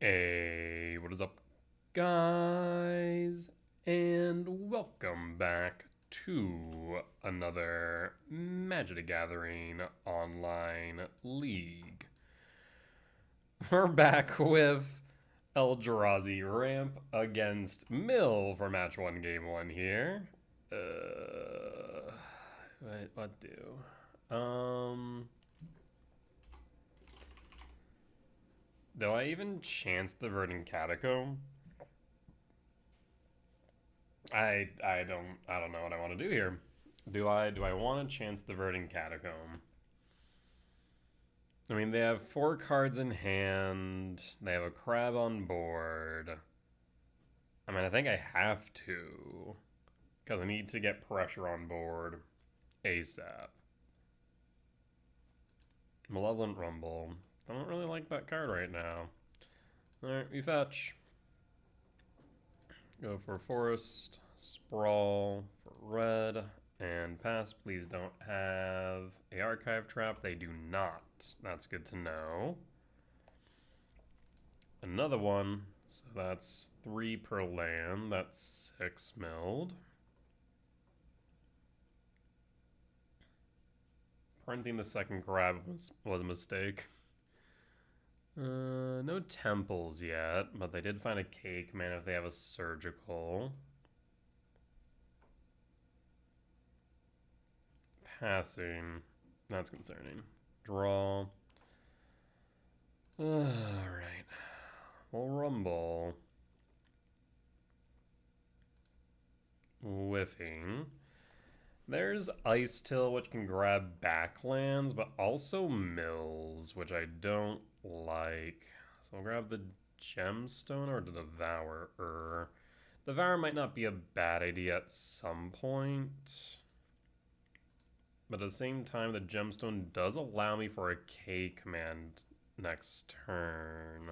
Hey, what is up, guys? And welcome back to another Magic the Gathering online league. We're back with Eldrazi Ramp against Mill for match 1, game 1 here. Wait, what do? Do I even chance the Verdant Catacomb? I don't know what I want to do here. Do I want to chance the Verdant Catacomb? I mean, they have 4 cards in hand. They have a crab on board. I mean, I think I have to, because I need to get pressure on board ASAP. Malevolent Rumble. I don't really like that card right now. Alright, we fetch. Go for Forest. Sprawl for red. And pass. Please don't have a archive trap. They do not. That's good to know. Another one. So that's 3 per land. That's 6 milled. Printing the second grab was a mistake. No temples yet, but they did find a cake man if they have a surgical. Passing. That's concerning. Draw. Alright. We'll rumble. Whiffing. There's Ice Till, which can grab backlands, but also mills, which I don't like. So I'll grab the Gemstone or the Devourer. Devourer might not be a bad idea at some point. But at the same time, the Gemstone does allow me for a K command next turn.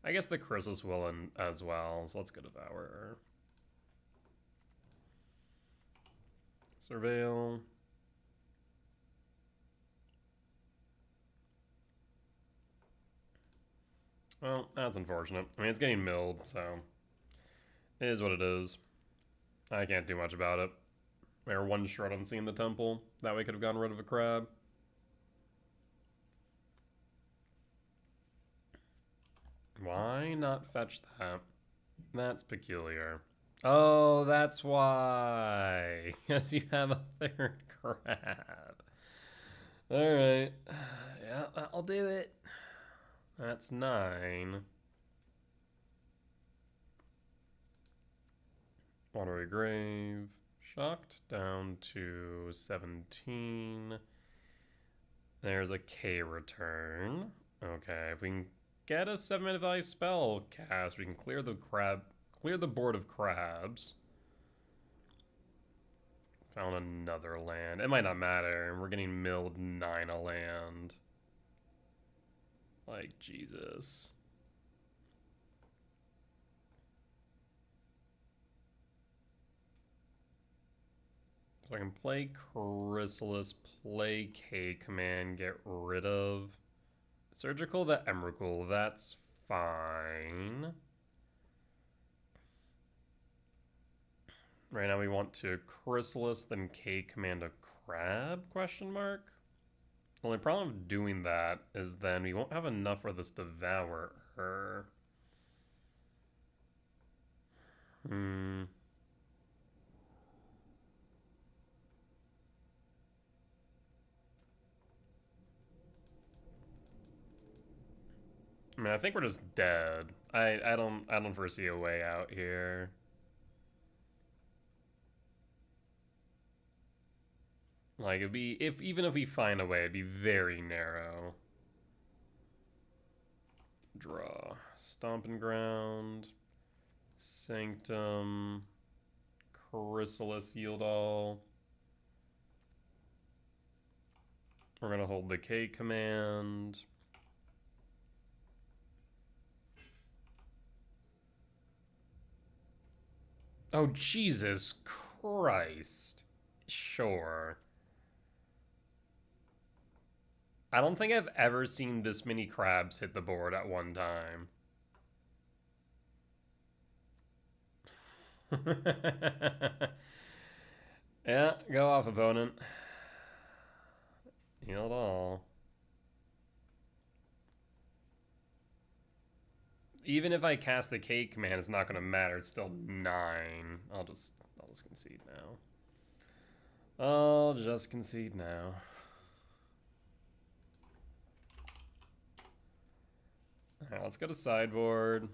I guess the Chrysalis will as well, so let's go Devourer. Surveil. Well, that's unfortunate. I mean, it's getting milled, so it is what it is. I can't do much about it. Or one shred on seeing the temple. That way could have gotten rid of a crab. Why not fetch that? That's peculiar. Oh, that's why. Yes, you have a third crab. Alright. Yeah, I'll do it. That's 9. Watery Grave. Shocked down to 17. There's a K return. Okay, if we can get a 7-minute value spell cast, we can clear the board of crabs. Found another land. It might not matter. We're getting milled 9 a land. Like, Jesus. So I can play Chrysalis, play K command, get rid of Surgical the Emrakul. That's fine. Right now we want to Chrysalis, then K command a crab, question mark? The only problem with doing that is then we won't have enough for this Devourer. I mean, I think we're just dead. I don't foresee a way out here. Like, it'd be, even if we find a way, it'd be very narrow. Draw. Stomping Ground. Sanctum. Chrysalis Yield All. We're gonna hold the K command. Oh, Jesus Christ. Sure. I don't think I've ever seen this many crabs hit the board at one time. Yeah, go off, opponent. Heal it all. Even if I cast the K command, it's not going to matter. It's still 9. I'll just concede now. I'll just concede now. Alright, let's go to sideboard.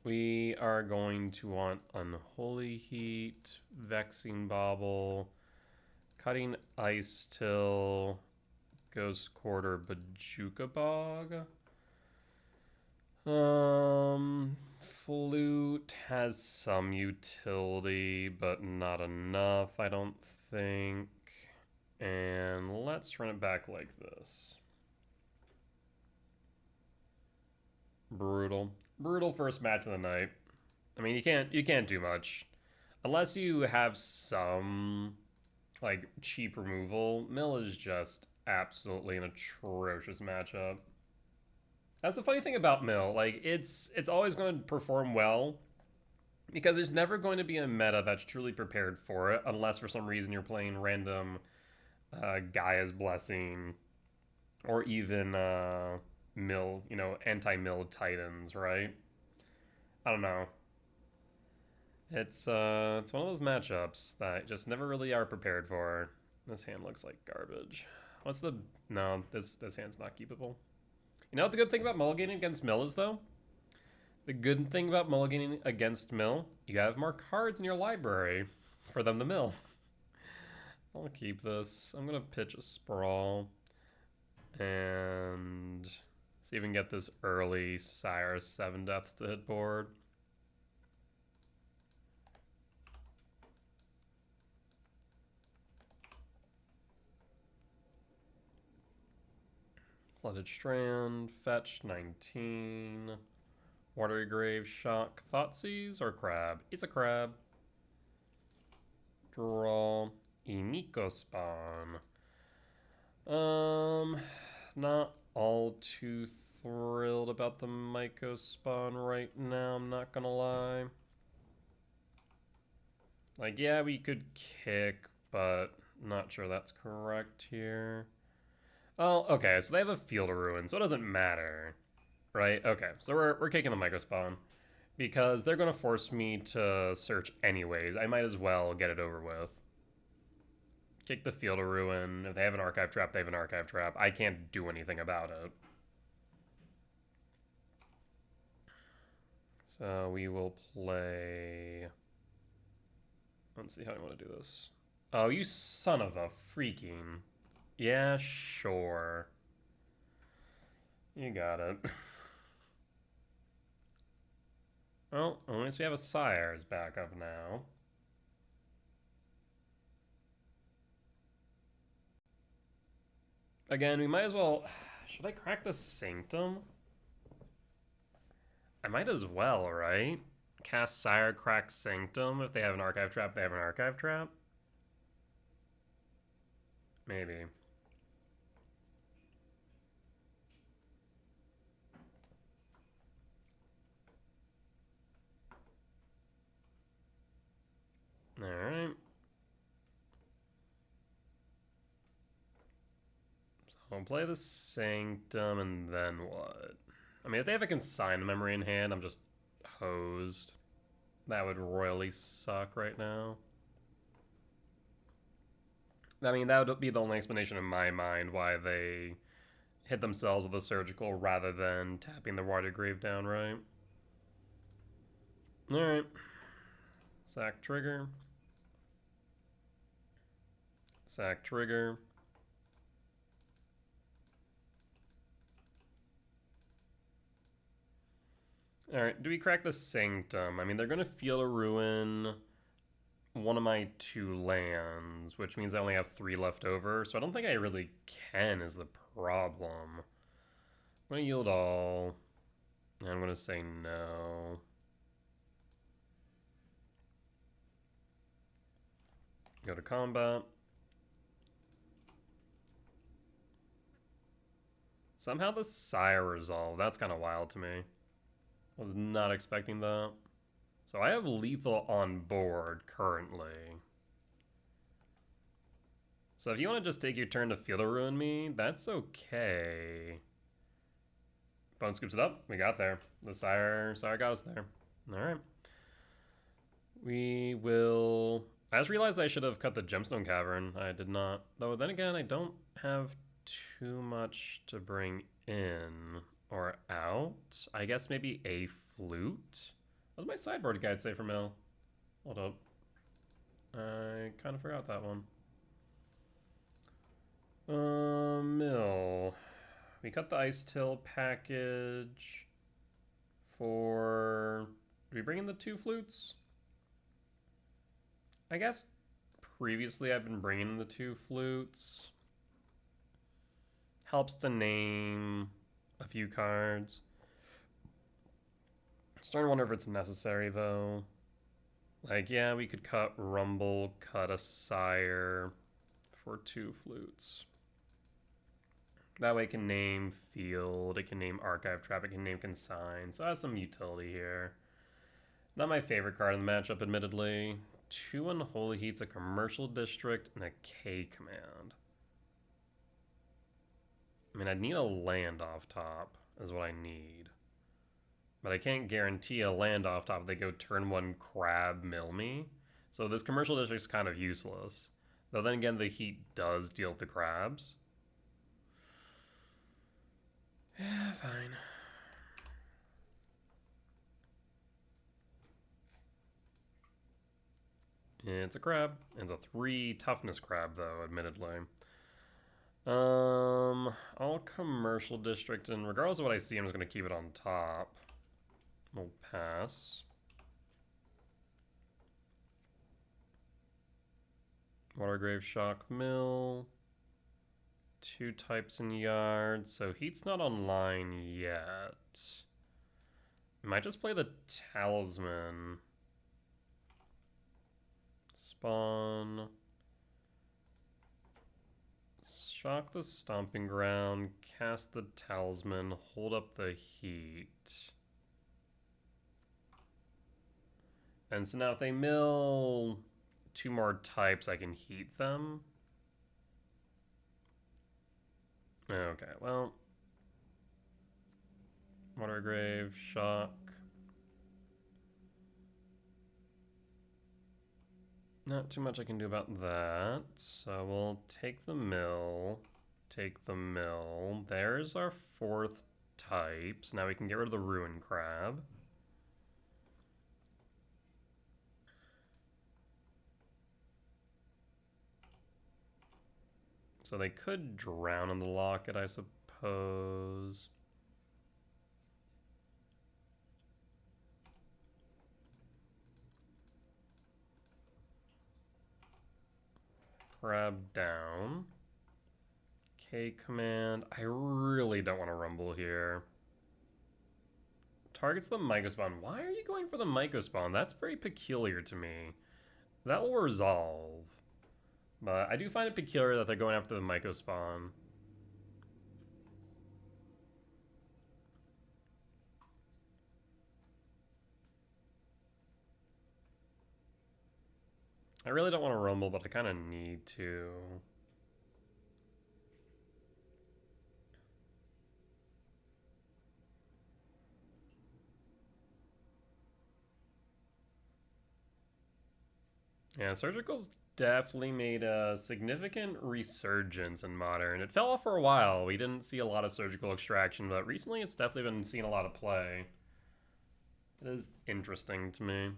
We are going to want Unholy Heat, Vexing Bauble, Cutting Ice Till, Ghost Quarter, Bajuka Bog. Flute has some utility, but not enough, I don't think. And let's run it back like this. Brutal. Brutal first match of the night. I mean, you can't do much. Unless you have some like cheap removal, Mill is just absolutely an atrocious matchup. That's the funny thing about Mill. Like it's always going to perform well because there's never going to be a meta that's truly prepared for it, unless for some reason you're playing random Gaia's Blessing or even Mill, you know, anti-Mill Titans, right? I don't know. It's one of those matchups that just never really are prepared for. This hand looks like garbage. What's the no? This hand's not keepable. You know what the good thing about mulliganing against Mill is though? The good thing about mulliganing against Mill, you have more cards in your library for them to mill. I'll keep this. I'm gonna pitch a Sprawl and see if we can get this early Sire 7 deaths to hit board. Flooded Strand, fetch 19. Watery Grave, Shock, Thoughtseize, or Crab? It's a Crab. Draw, Emiko Spawn. Not all too thrilled about the Myco Spawn right now, I'm not gonna lie. Like, yeah, we could kick, but not sure that's correct here. Oh, okay, so they have a Field of Ruin, so it doesn't matter, right? Okay, so we're kicking the Myco Spawn because they're going to force me to search anyways. I might as well get it over with. Kick the Field of Ruin. If they have an Archive Trap, they have an Archive Trap. I can't do anything about it. So we will play... Let's see how I want to do this. Oh, you son of a freaking... Yeah, sure. You got it. Well, at least we have a Sire's backup now. Again, we might as well... Should I crack the Sanctum? I might as well, right? Cast Sire, crack Sanctum. If they have an Archive Trap, they have an Archive Trap. Maybe. Alright. So I'll play the Sanctum, and then what? I mean, if they have a Consigned Memory in hand, I'm just hosed. That would royally suck right now. I mean, that would be the only explanation in my mind why they hit themselves with a Surgical rather than tapping the Water Grave down, right? Alright. Sack trigger. Sack trigger. Alright, do we crack the Sanctum? I mean, they're going to Field of Ruin one of my 2 lands, which means I only have 3 left over, so I don't think I really can is the problem. I'm going to yield all. I'm going to say no. Go to combat. Somehow the Sire resolved. That's kind of wild to me. Was not expecting that. So I have lethal on board currently. So if you want to just take your turn to Field of Ruin me, that's okay. Bone scoops it up. We got there. The Sire got us there. Alright. We will... I just realized I should have cut the Gemstone Cavern. I did not. Though then again, I don't have too much to bring in or out. I guess maybe a flute? What does my sideboard guide say for mill? Hold up. I kind of forgot that one. Mill. We cut the Ice Till package for... Did we bring in the 2 flutes? I guess previously I've been bringing in the 2 flutes. Helps to name a few cards. Starting to wonder if it's necessary though. Like, yeah, we could cut Rumble, cut a Sire for 2 flutes. That way it can name Field, it can name Archive Trap, it can name Consign. So it has some utility here. Not my favorite card in the matchup, admittedly. 2 Unholy Heat's a Commercial District and a K command. I mean, I'd need a land off top, is what I need. But I can't guarantee a land off top if they go turn 1 crab mill me. So this Commercial District's kind of useless. Though then again, the heat does deal with the crabs. Yeah, fine. It's a crab. It's a 3 toughness crab, though, admittedly. All Commercial District, and regardless of what I see, I'm just going to keep it on top. We'll pass. Watergrave Shock Mill. 2 types in yard, so heat's not online yet. Might just play the Talisman. Spawn. Shock the Stomping Ground, cast the Talisman, hold up the heat. And so now if they mill 2 more types, I can heat them. Okay, well. Watergrave, Shock. Not too much I can do about that. So we'll take the mill. Take the mill. There's our 4th type. So now we can get rid of the Ruin Crab. So they could drown in the locket, I suppose. Crab down. K command. I really don't want to rumble here. Targets the Mycospawn. Why are you going for the Mycospawn? That's very peculiar to me. That will resolve. But I do find it peculiar that they're going after the Mycospawn. I really don't want to rumble, but I kind of need to. Yeah, Surgical's definitely made a significant resurgence in Modern. It fell off for a while. We didn't see a lot of Surgical Extraction, but recently it's definitely been seeing a lot of play. It is interesting to me.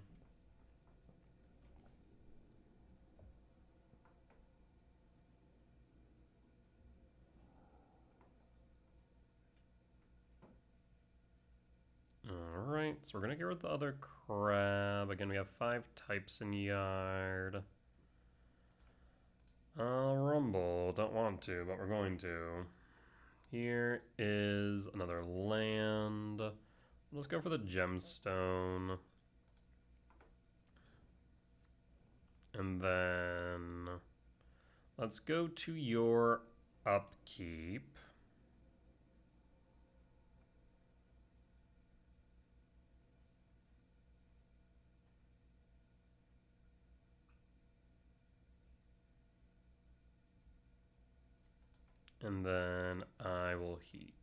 Alright, so we're gonna get rid of the other crab. Again, we have 5 types in yard. Rumble. Don't want to, but we're going to. Here is another land. Let's go for the gemstone. And then let's go to your upkeep. And then I will heat.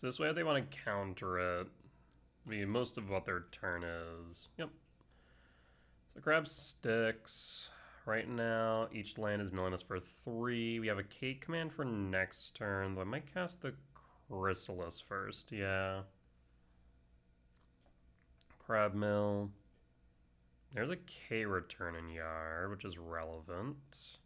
This way, if they want to counter it, most of what their turn is. Yep. So grab sticks. Right now, each land is milling us for 3. We have a Kate command for next turn, though I might cast the Chrysalis first. Yeah. Crab mill. There's a K return in Yard, which is relevant.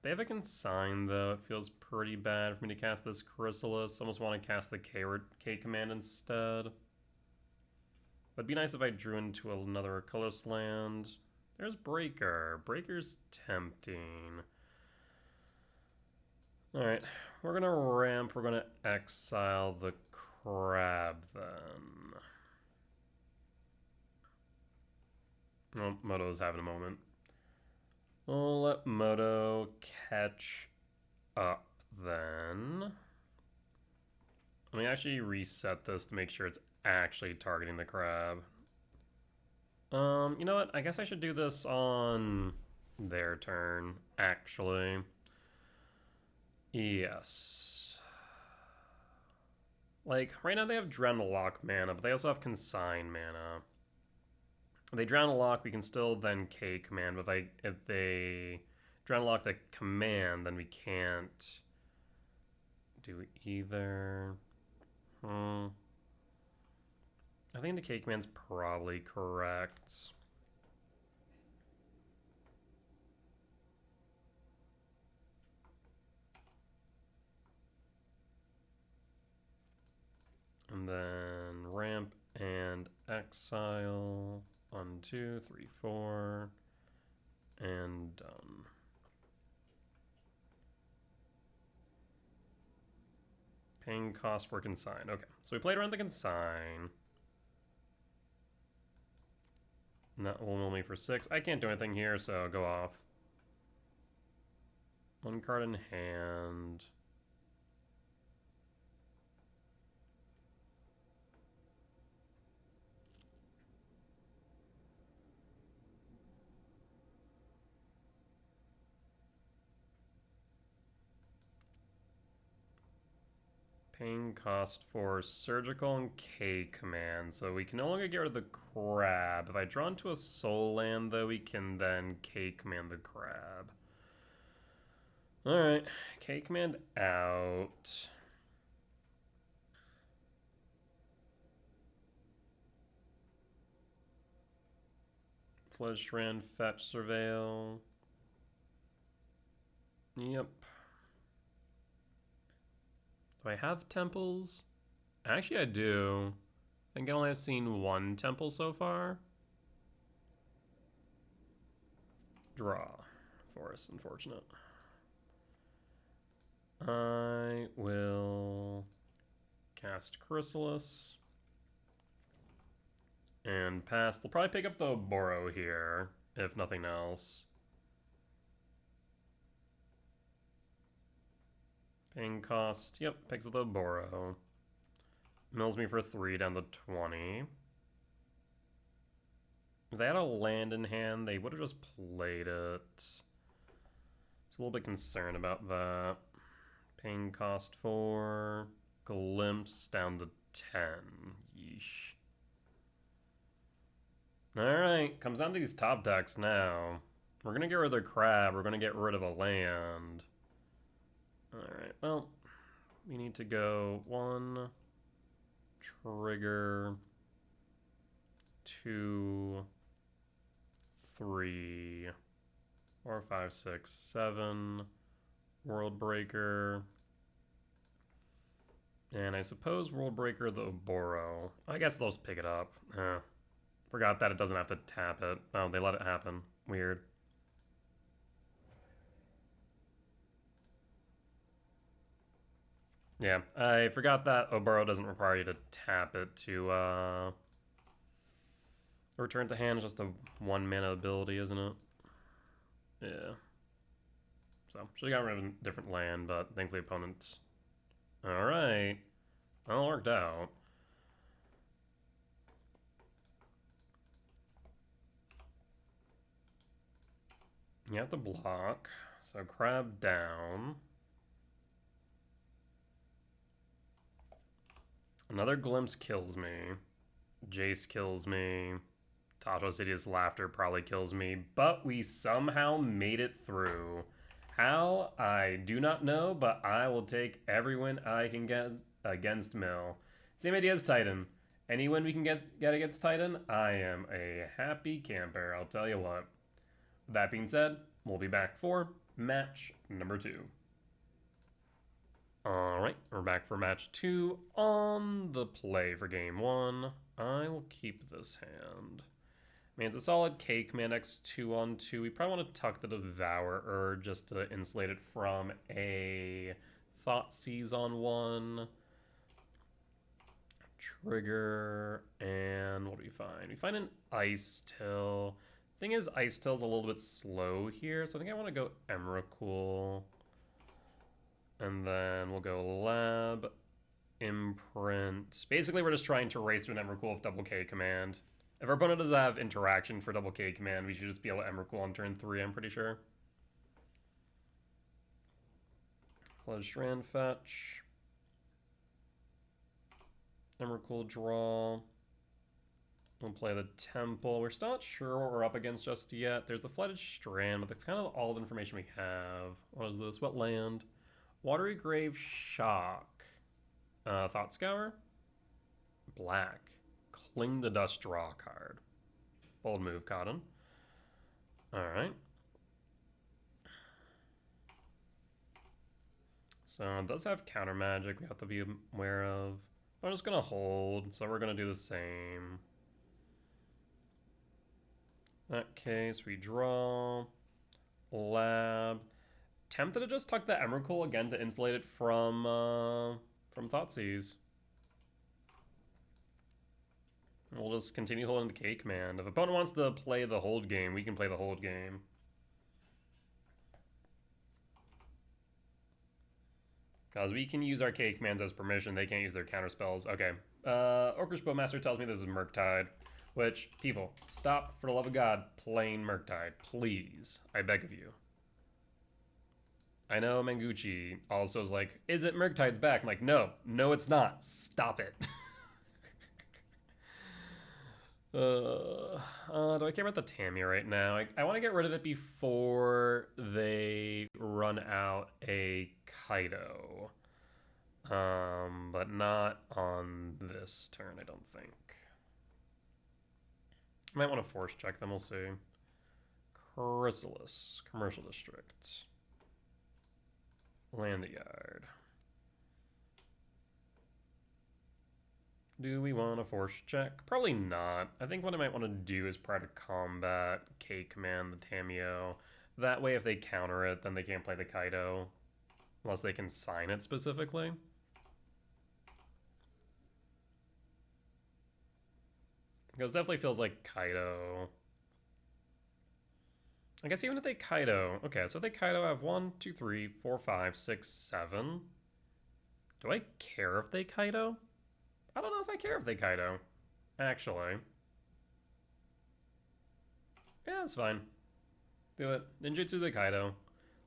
They have a consign, though. It feels pretty bad for me to cast this Chrysalis. Almost want to cast the K command instead. But it'd be nice if I drew into another colorless land. There's Breaker. Breaker's tempting. Alright, we're going to ramp. We're going to exile the crab, then. Oh, Moto's having a moment. We'll let Moto catch up then. Let me actually reset this to make sure it's actually targeting the crab. You know what? I guess I should do this on their turn, actually. Yes. Like, right now they have Drownlock mana, but they also have Consign mana. If they Drownlock, we can still then K command, but if they Drownlock the command, then we can't do either. I think the K command's probably correct. And then ramp and exile. 1, 2, 3, 4. And done. Paying cost for consign. Okay, so we played around the consign. And that will mill me for 6. I can't do anything here, so go off. 1 card in hand. Paying cost for surgical and K command, so we can no longer get rid of the crab. If I draw into a soul land, though, we can then K command the crab. Alright, K command out. Fledgstrand, fetch, surveil. Yep. Do I have temples? Actually, I do. I think I only have seen 1 temple so far. Draw. Forest, unfortunate. I will cast Chrysalis. And pass. They'll probably pick up the Boro here, if nothing else. Paying cost. Yep, picks up the Boro. Mills me for 3 down to 20. If they had a land in hand, they would have just played it. Just a little bit concerned about that. Paying cost 4. Glimpse down to 10. Yeesh. Alright, comes down to these top decks now. We're gonna get rid of the crab, we're gonna get rid of a land. Alright, well, we need to go 1, trigger, 2, 3, 4, 5, 6, 7, World Breaker, and I suppose World Breaker the Boro. I guess they'll just pick it up. Forgot that it doesn't have to tap it. Oh, they let it happen. Weird. Yeah, I forgot that Oboro doesn't require you to tap it to return to hand. It's just a 1 mana ability, isn't it? Yeah. So, should have got rid of a different land, but thankfully opponents... Alright. Well, it worked out. You have to block. So crab down. Another glimpse kills me. Jace kills me. Tasha's Hideous Laughter probably kills me. But we somehow made it through. How? I do not know, but I will take every win I can get against Mill. Same idea as Titan. Any win we can get against Titan, I am a happy camper, I'll tell you what. That being said, we'll be back for match number 2. Alright, we're back for match 2 on the play for game 1. I will keep this hand. I mean, it's a solid cake man X 2-on-2. We probably want to tuck the Devourer just to insulate it from a Thoughtseize on 1. Trigger, and what do we find? We find an Ice Till. Thing is, Ice Till's a little bit slow here, so I think I want to go Emrakul. And then we'll go Lab, Imprint. Basically, we're just trying to race to an Emrakul with double K command. If our opponent doesn't have interaction for double K command, we should just be able to Emrakul on turn 3, I'm pretty sure. Pledge Strand Fetch. Emrakul draw. We'll play the Temple. We're still not sure what we're up against just yet. There's the Flooded Strand, but that's kind of all the information we have. What is this? What land? Watery Grave Shock. Thought Scour. Black. Cling the Dust, draw a card. Bold move, Cotton. Alright. So it does have counter magic we have to be aware of. I'm just gonna hold, so we're gonna do the same. In that case, we draw. Lab. Tempted to just tuck the Emrakul again to insulate it from Thoughtseize. We'll just continue holding the K command. If opponent wants to play the hold game, we can play the hold game. Because we can use our K commands as permission, they can't use their counter spells. Okay. Orcish Bowmaster tells me this is Murktide. Which, people, stop, for the love of God, playing Murktide. Please. I beg of you. I know Manguchi also is like, is it Murktide's back? I'm like, no. No, it's not. Stop it. Do I care about the Tamiya right now? I want to get rid of it before they run out a Kaido. But not on this turn, I don't think. I might want to force check them, we'll see. Chrysalis, Commercial District. Land Yard. Do we want to force check? Probably not. I think what I might want to do is try to combat K command the Tamiyo. That way if they counter it, then they can't play the Kaido. Unless they can sign it specifically. Because it definitely feels like Kaido. I guess even if they Kaido... Okay, so if they Kaido have 1, 2, 3, 4, 5, 6, 7. Do I care if they Kaido? I don't know if I care if they Kaido. Actually. Yeah, that's fine. Do it. Ninjutsu the Kaido.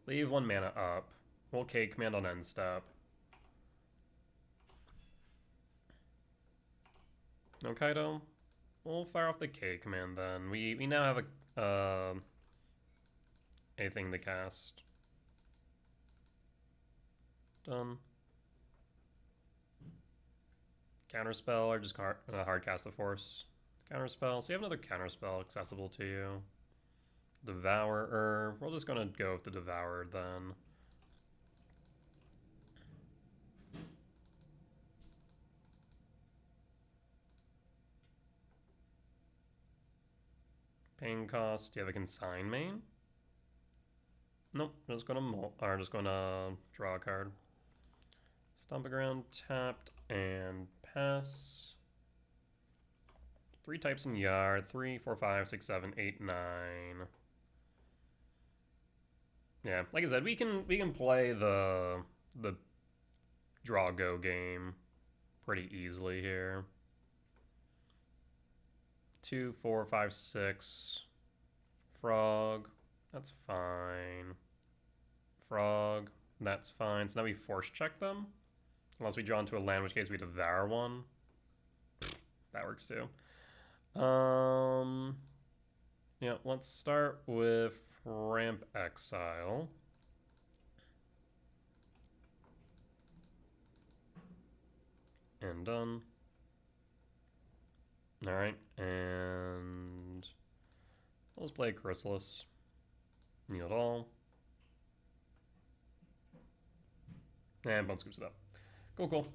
Leave 1 mana up. We'll K command on end step. No Kaido? We'll fire off the K command then. We now have a thing to cast. Done. Counterspell or just hard cast the force. Counterspell. So you have another counterspell accessible to you. Devourer. We're just gonna go with the Devourer then. Pain cost. Do you have a consign main? Nope. Just gonna draw a card. Stomping Ground tapped and pass. 3 types in Yard. 3, 4, 5, 6, 7, 8, 9. Yeah, like I said, we can play the draw go game pretty easily here. 2, 4, 5, 6. Frog. That's fine. Frog. That's fine. So now we force check them. Unless we draw into a land, in which case we devour one. That works too. Yeah, let's start with Ramp Exile. And done. Alright, and let's play Chrysalis. Kneel it all. And Bone Scoops it up. Cool, cool.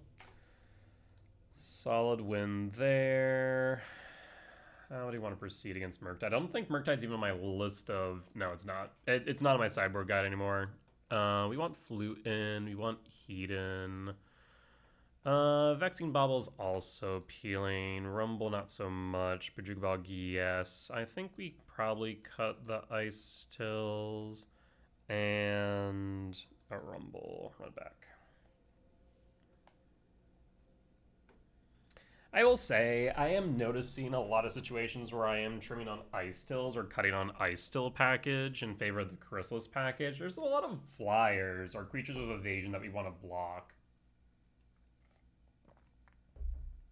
Solid win there. How do you want to proceed against Murktide? I don't think Murktide's even on my list of... No, it's not. It's not on my sideboard guide anymore. We want Flute in. We want Heat in. Vexing Bobble's also appealing. Rumble, not so much. Bejuga Bog, yes. I think we probably cut the Ice Tills and a Rumble. Run back. I will say, I am noticing a lot of situations where I am trimming on Ice Tills or cutting on Ice Till package in favor of the Chrysalis package. There's a lot of flyers or creatures with evasion that we want to block.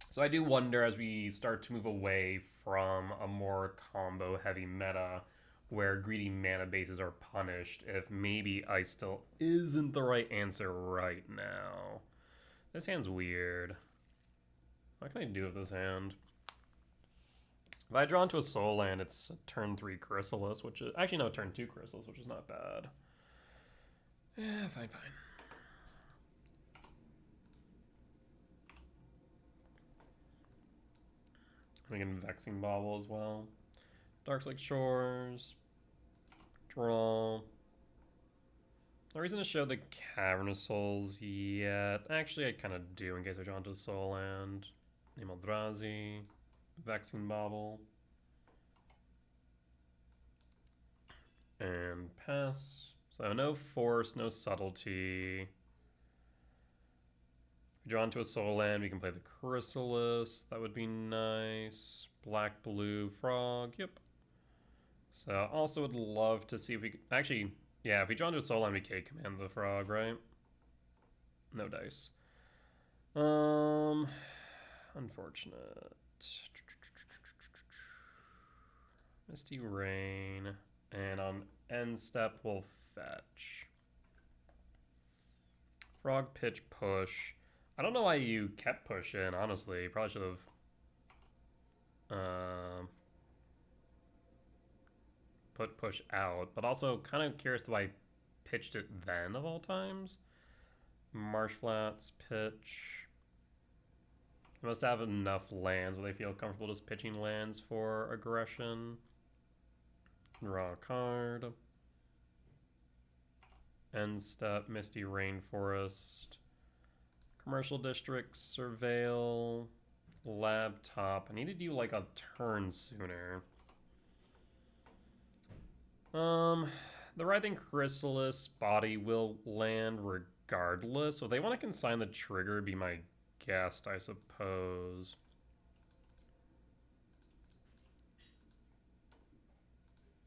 So I do wonder, as we start to move away from a more combo-heavy meta where greedy mana bases are punished, if maybe Ice Till isn't the right answer right now. This hand's weird. What can I do with this hand? If I draw into a Soul Land, it's turn 3 Chrysalis, which is... Actually, no, turn 2 Chrysalis, which is not bad. Yeah, fine, fine. We can Vexing Bobble as well. Darkslake Shores. Draw. No reason to show the Cavernous Souls yet. Actually, I kind of do in case I draw into a Soul Land. Name Eldrazi. Vexing Bobble. And pass. So no force, no subtlety. If we draw into a Soul Land, we can play the Chrysalis. That would be nice. Black, blue, frog. Yep. So I also would love to see if we could... Actually, yeah, if we draw into a Soul Land, we can command the frog, right? No dice. Unfortunate. Misty Rain. And on end step, we'll fetch. Frog, pitch, push. I don't know why you kept pushing, honestly. Probably should have put push out. But also kind of curious to why I pitched it then of all times. Marsh Flats, pitch. They must have enough lands where they feel comfortable just pitching lands for aggression. Draw a card. End step, Misty Rainforest. Commercial District, Surveil. Laptop. I need to do like a turn sooner. The Writhing Chrysalis body will land regardless. So if they want to consign the trigger, be my guest, I suppose.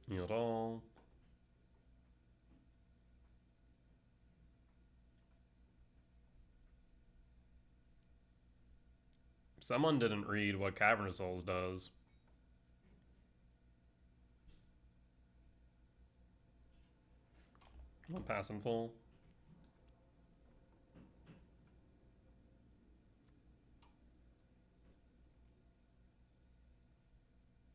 Yield all. Someone didn't read what Cavernous Souls does. I'll pass in full.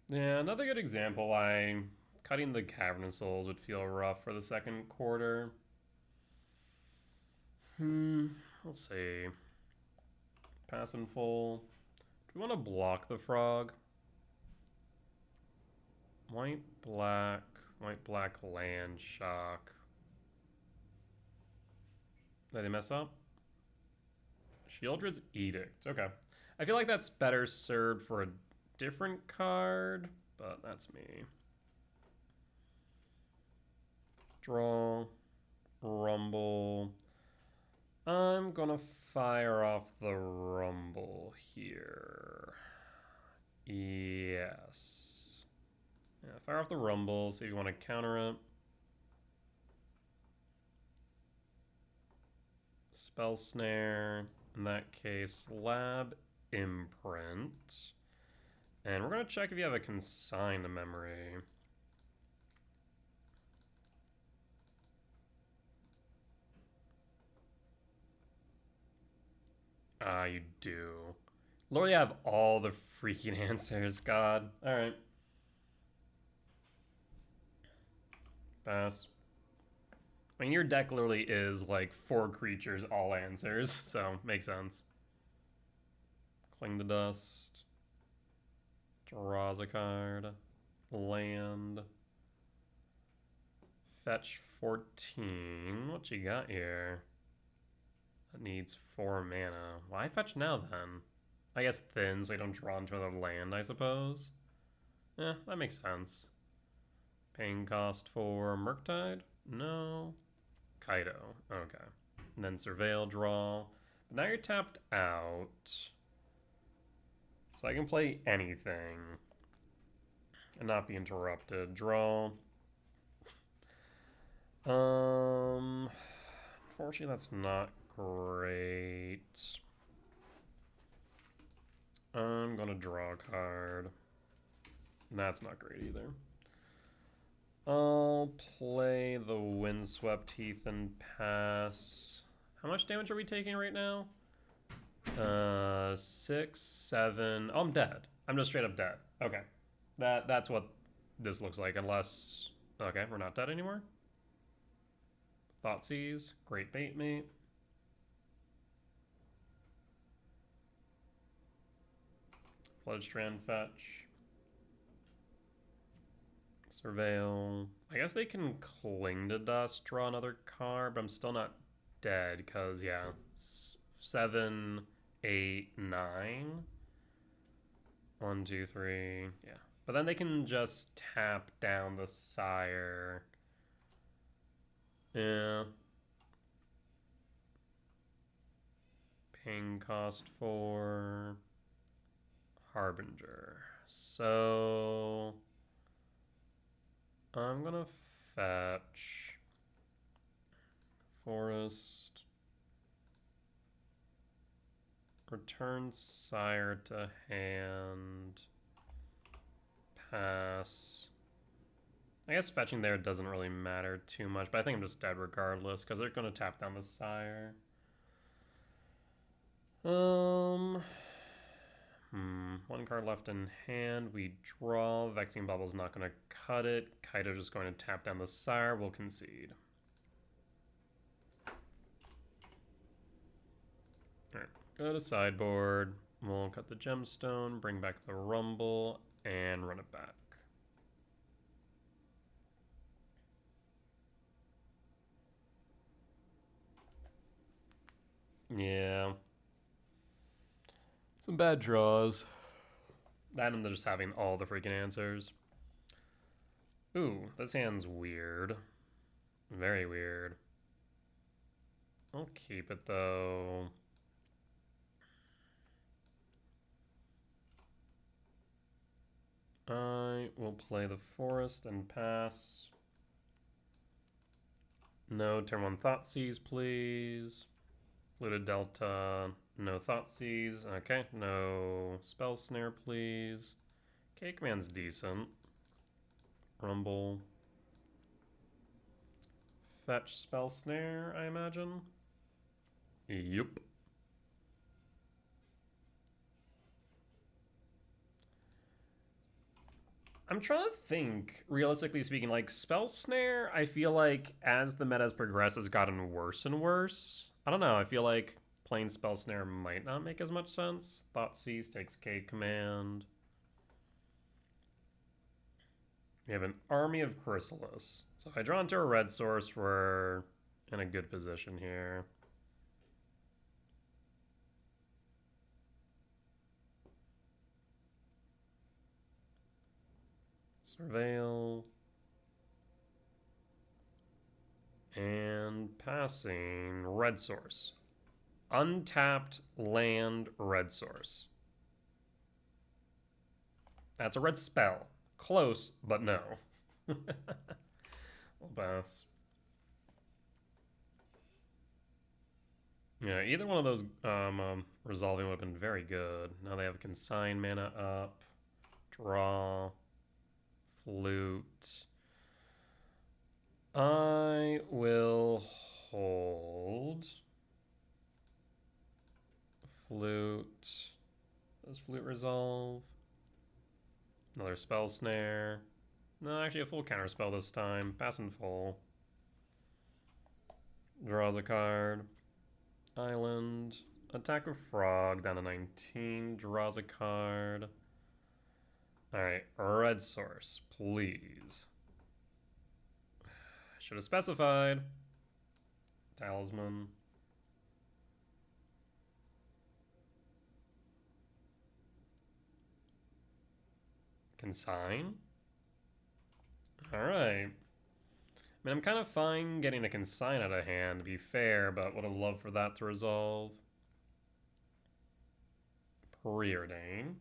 Yeah, another good example why cutting the Cavernous Souls would feel rough for the second quarter. Let's see. Pass in full. Do we want to block the frog? White, black land, shock. Did they mess up? Shieldred's Edict. Okay. I feel like that's better served for a different card, but that's me. Draw. Rumble. I'm gonna fire off the Rumble here. Yes. Yeah, fire off the Rumble, see if you want to counter it. Spell Snare. In that case, Lab Imprint. And we're going to check if you have a consigned memory. Ah, you do. Lord, you have all the freaking answers. God. Alright. Pass. I mean, your deck literally is like 4 creatures, all answers, so makes sense. Cling the Dust. Draws a card. Land. Fetch 14. What you got here? That needs 4 mana. Why fetch now then? I guess thin so you don't draw into another land, I suppose. Yeah, that makes sense. Paying cost for Murktide? No. Kaido. Okay. And then Surveil, draw. But now you're tapped out. So I can play anything and not be interrupted. Draw. Unfortunately, that's not great. I'm gonna draw a card. That's not great either. I'll play the Windswept Heath and pass. How much damage are we taking right now? 6, 7. Oh, I'm dead. I'm just straight up dead. Okay. That's what this looks like, unless... Okay, we're not dead anymore. Thoughtseize. Great bait, mate. Floodstrand fetch. Surveil. I guess they can Cling to Dust, draw another card, but I'm still not dead, because, yeah. 7, 8, 9. 1, 2, 3. Yeah. But then they can just tap down the Sire. Yeah. Ping cost 4. Harbinger. So I'm gonna fetch Forest. Return Sire to hand. Pass. I guess fetching there doesn't really matter too much, but I think I'm just dead regardless because they're going to tap down the Sire. One card left in hand. We draw. Vexing Bubble's not going to cut it. Kaido's just going to tap down the Sire. We'll concede. Alright, go to sideboard. We'll cut the Gemstone, bring back the Rumble, and run it back. Yeah. Some bad draws. That and they're just having all the freaking answers. Ooh, this hand's weird. Very weird. I'll keep it though. I will play the Forest and pass. No, turn 1 Thoughtseize, please. Looted Delta, no Thoughtseize. Okay, no Spell Snare, please. Cake Man's decent. Rumble. Fetch Spell Snare, I imagine. Yup. I'm trying to think, realistically speaking, like, Spell Snare, I feel like as the meta has progressed, has gotten worse and worse. I don't know, I feel like playing Spell Snare might not make as much sense. Thoughtseize takes K Command. We have an Army of Chrysalis. So if I draw into a red source, we're in a good position here. Surveil. And passing red source. Untapped land red source. That's a red spell. Close, but no. We'll pass. Yeah, either one of those resolving would have been very good. Now they have consign mana up, draw, flute. I will hold flute. Does flute resolve? Another spell snare. No, actually a full counter spell this time. Pass in full. Draws a card. Island. Attack of Frog down to 19. Draws a card. Alright, red source, please. Should have specified. Talisman. Consign? Alright. I mean, I'm kind of fine getting a consign out of hand, to be fair, but would have loved for that to resolve. Preordain.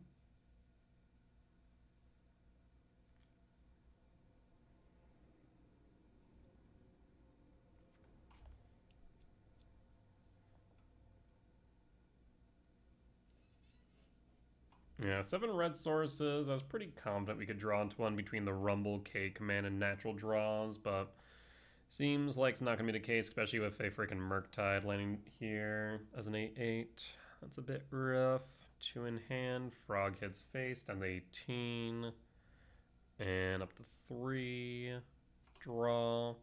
Yeah, 7 red sources. I was pretty confident we could draw into one between the Rumble, K command, and natural draws, but seems like it's not going to be the case, especially with a freaking Murktide landing here as an 8-8. That's a bit rough. 2 in hand. Frog hits face down to 18. And up to 3. Draw.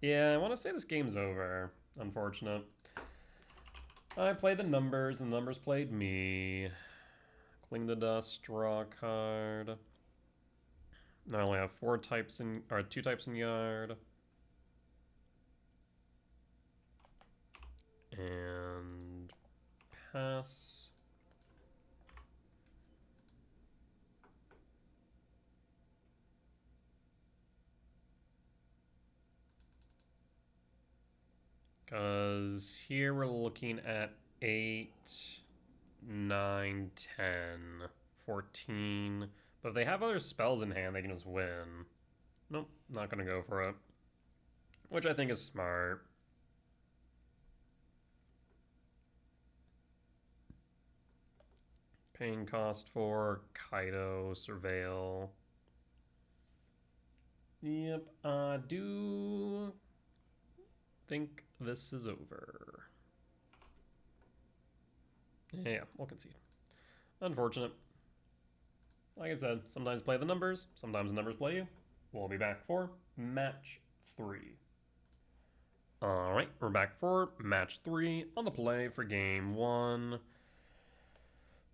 Yeah, I want to say this game's over. Unfortunate. I played the numbers, and the numbers played me. Cling the Dust, draw a card. I only have 2 types in yard. And pass. Because here we're looking at 8, 9, 10, 14. But if they have other spells in hand, they can just win. Nope, not going to go for it. Which I think is smart. Paying cost for Kaido, Surveil. Yep, I do think this is over. Yeah, we'll concede. Unfortunate. Like I said, sometimes play the numbers, sometimes the numbers play you. We'll be back for match 3. Alright, we're back for match 3 on the play for game 1.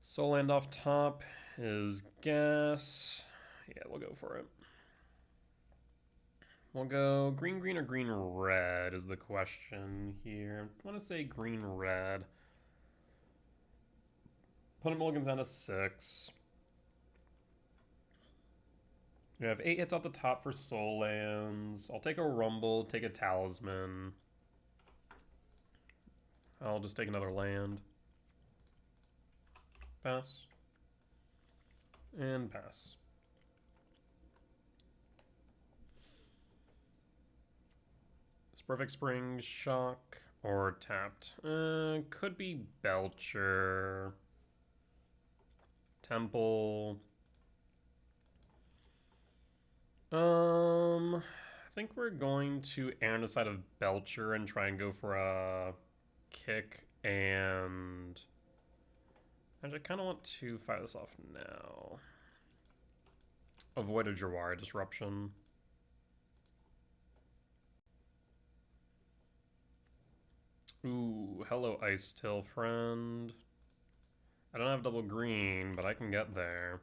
Soul Land off top is gas. Yeah, we'll go for it. We'll go green, green, or green, red is the question here. I want to say green, red. Opponent mulligans down to 6. We have 8 hits off the top for Soul Lands. I'll take a Rumble, take a Talisman. I'll just take another land. Pass. And pass. Perfect Spring, Shock, or tapped. Could be Belcher. Temple. I think we're going to err on the side of Belcher and try and go for a kick and... Actually, I kind of want to fire this off now. Avoid a Jawari disruption. Ooh, hello, Ice Tail friend. I don't have double green, but I can get there.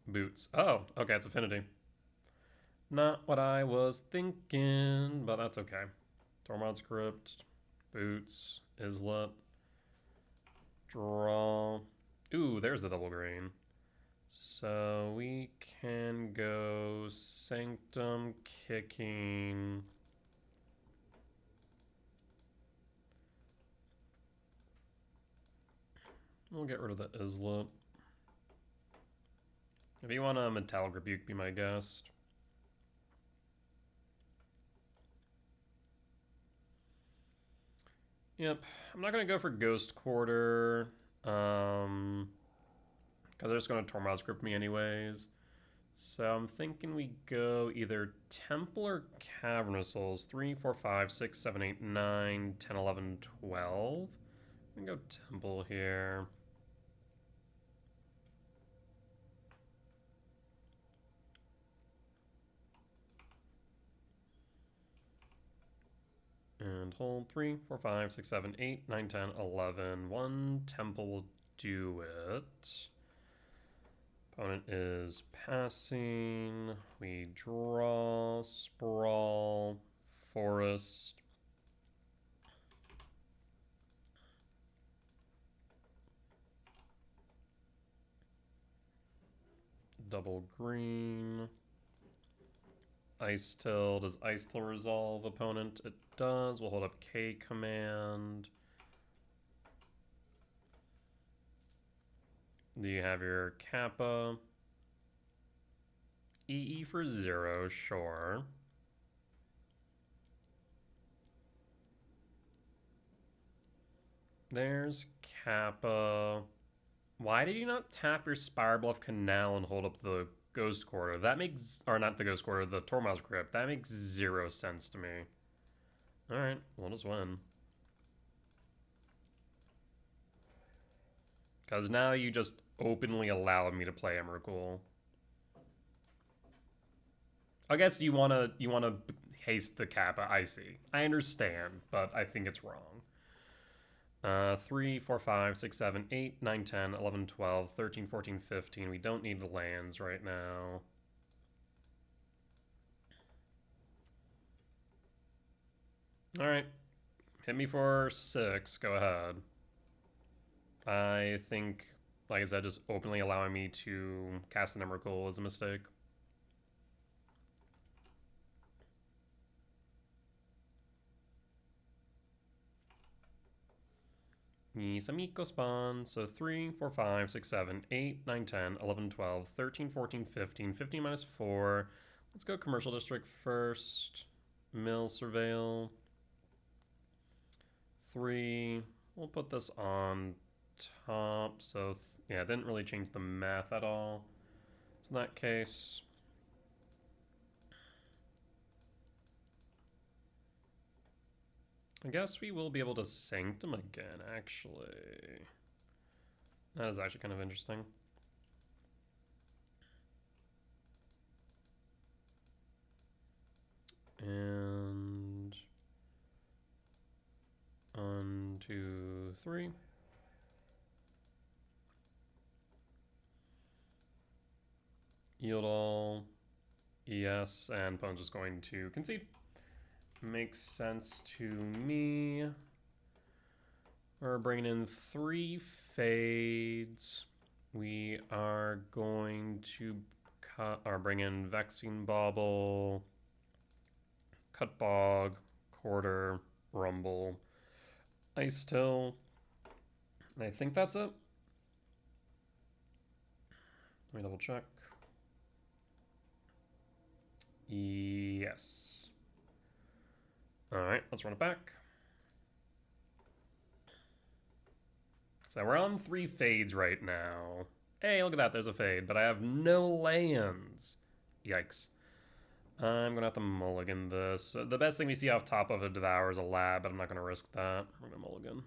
Boots. Oh, okay, it's Affinity. Not what I was thinking, but that's okay. Tormod Script, Boots, Islet, draw. Ooh, there's the double green. So we can go Sanctum, Kicking. We'll get rid of the Islet. If you want a Metallic Rebuke, be my guest. Yep, I'm not gonna go for Ghost Quarter, because they're just gonna Tormod's Grip me anyways. So I'm thinking we go either Temple or Cavernous Souls. 3, 4, 5, 6, 7, 8, 9, 10, 11, 12. We can go Temple here. And hold 3, 4, 5, 6, 7, 8, 9, 10, 11. One Temple will do it. Opponent is passing. We draw, Sprawl, Forest. Double green. Ice Till. Does Ice Till resolve opponent? It does. We'll hold up K command. Do you have your Kappa? EE for 0, sure. There's Kappa. Why did you not tap your Spirebluff Canal and hold up the Ghost Quarter? That makes, or not the Ghost Quarter, the Tormod's Grip. That makes 0 sense to me. Alright, we'll just win. Because now you just openly allowed me to play Emrakul. I guess you wanna haste the Kappa, I see. I understand, but I think it's wrong. 3, 4, 5, 6, 7, 8, 9, 10, 11, 12, 13, 14, 15. We don't need the lands right now. Alright. Hit me for 6. Go ahead. I think, like I said, just openly allowing me to cast an Emrakul is a mistake. Samiko spawn. So 3, 4, 5, 6, 7, 8, 9, 10, 11, 12, 13, 14, 15. 15 minus 4. Let's go Commercial District first. Mill Surveil. 3. We'll put this on top. So, yeah, it didn't really change the math at all. So in that case, I guess we will be able to Sanctum again, actually. That is actually kind of interesting. And 1, 2, 3. Yield all. ES, and opponent's just going to concede. Makes sense to me. We're bringing in 3 fades. We are going to bring in Vexing Bauble, Cut Bog, Quarter, Rumble, Ice Till. And I think that's it. Let me double check. Yes. Alright, let's run it back. So we're on 3 fades right now. Hey, look at that, there's a fade, but I have no lands. Yikes. I'm gonna have to mulligan this. The best thing we see off top of a Devour is a Lab, but I'm not gonna risk that. I'm gonna mulligan.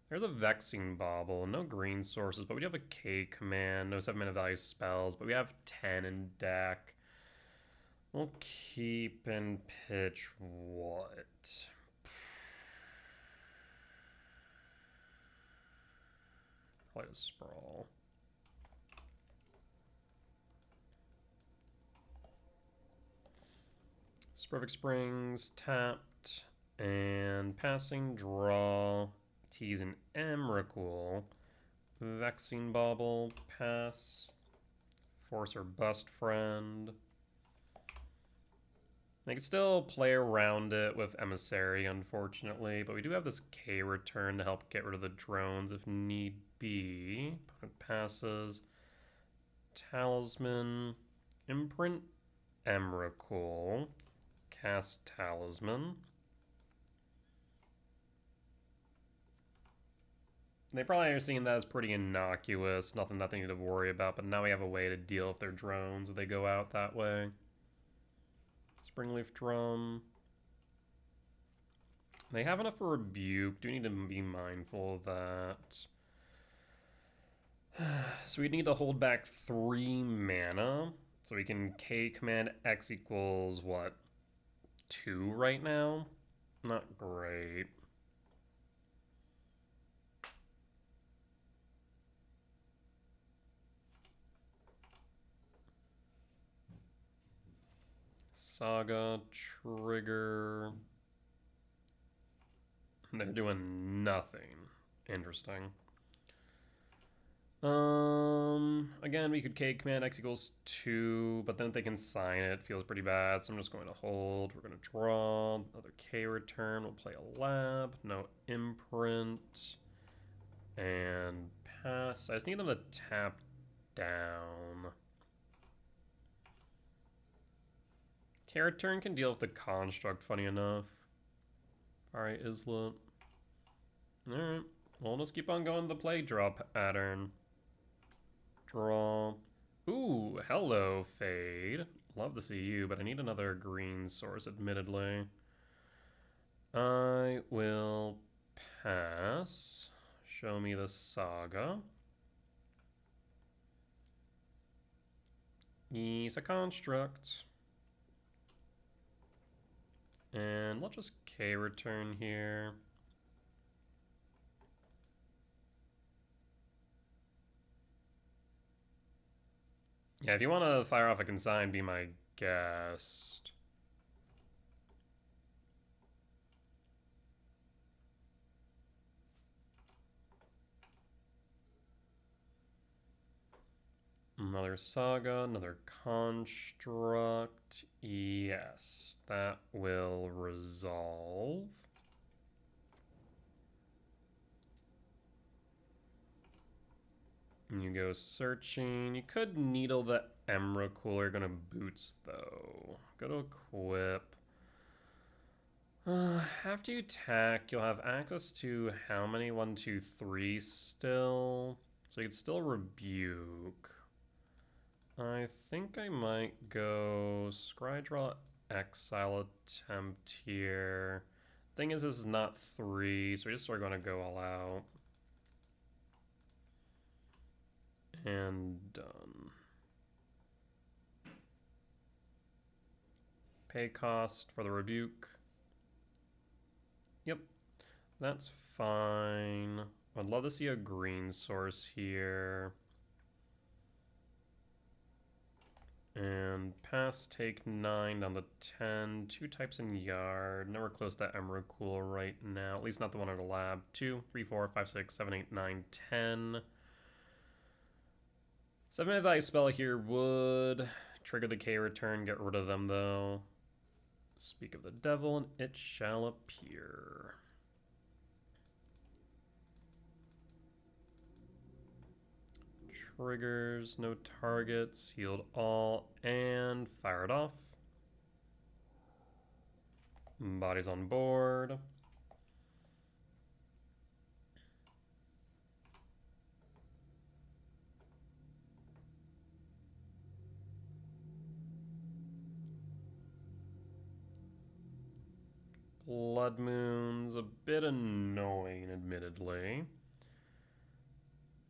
There's a Vexing Bauble, no green sources, but we do have a K command, no 7-mana value spells, but we have 10 in deck. We'll keep and pitch what? Probably a Sprawl. Sprovik Springs, tapped, and passing, draw, tease an Emrakul. Vaccine Bauble, pass. Force or Bust Friend. They can still play around it with Emissary, unfortunately, but we do have this K return to help get rid of the drones if need be. Opponent passes. Talisman. Imprint Emrakul. Cast Talisman. They probably are seeing that as pretty innocuous, nothing that they need to worry about, but now we have a way to deal with their drones if they go out that way. Springleaf Drum. They have enough for Rebuke. Do need to be mindful of that. So we need to hold back 3 mana. So we can K command X equals what? 2 right now? Not great. Saga, trigger. They're doing nothing. Interesting. Again, we could K command X equals 2, but then if they can sign it, feels pretty bad. So I'm just going to hold. We're going to draw. Another K return. We'll play a lab. No imprint. And pass. I just need them to tap down. K return can deal with the construct, funny enough. Alright, Islet. Alright. We'll just keep on going the play draw pattern. Draw. Ooh, hello, Fade. Love to see you, but I need another green source, admittedly. I will pass. Show me the Saga. He's a construct. And let's just K return here. Yeah, if you want to fire off a consign, be my guest. Another Saga, another construct. Yes, that will resolve. And you go searching. You could needle the Emrakul. You're gonna boots though. Go to equip. After you attack, you'll have access to how many? 1, 2, 3 still. So you could still rebuke. I think I might go Scry Draw, Exile, Attempt here. Thing is, this is not 3, so we just are going to go all out. And done. Pay cost for the rebuke. Yep, that's fine. I'd love to see a green source here. And pass, take 9 down to 10. 2 types in yard. Nowhere close to Emrakul right now. At least not the one at the lab. 2, 3, 4, 5, 6, 7, 8, 9, 10. 7 value spell here would trigger the K return, get rid of them though. Speak of the devil, and it shall appear. Triggers, no targets, healed all, and fire it off. Bodies on board. Blood Moon's a bit annoying, admittedly.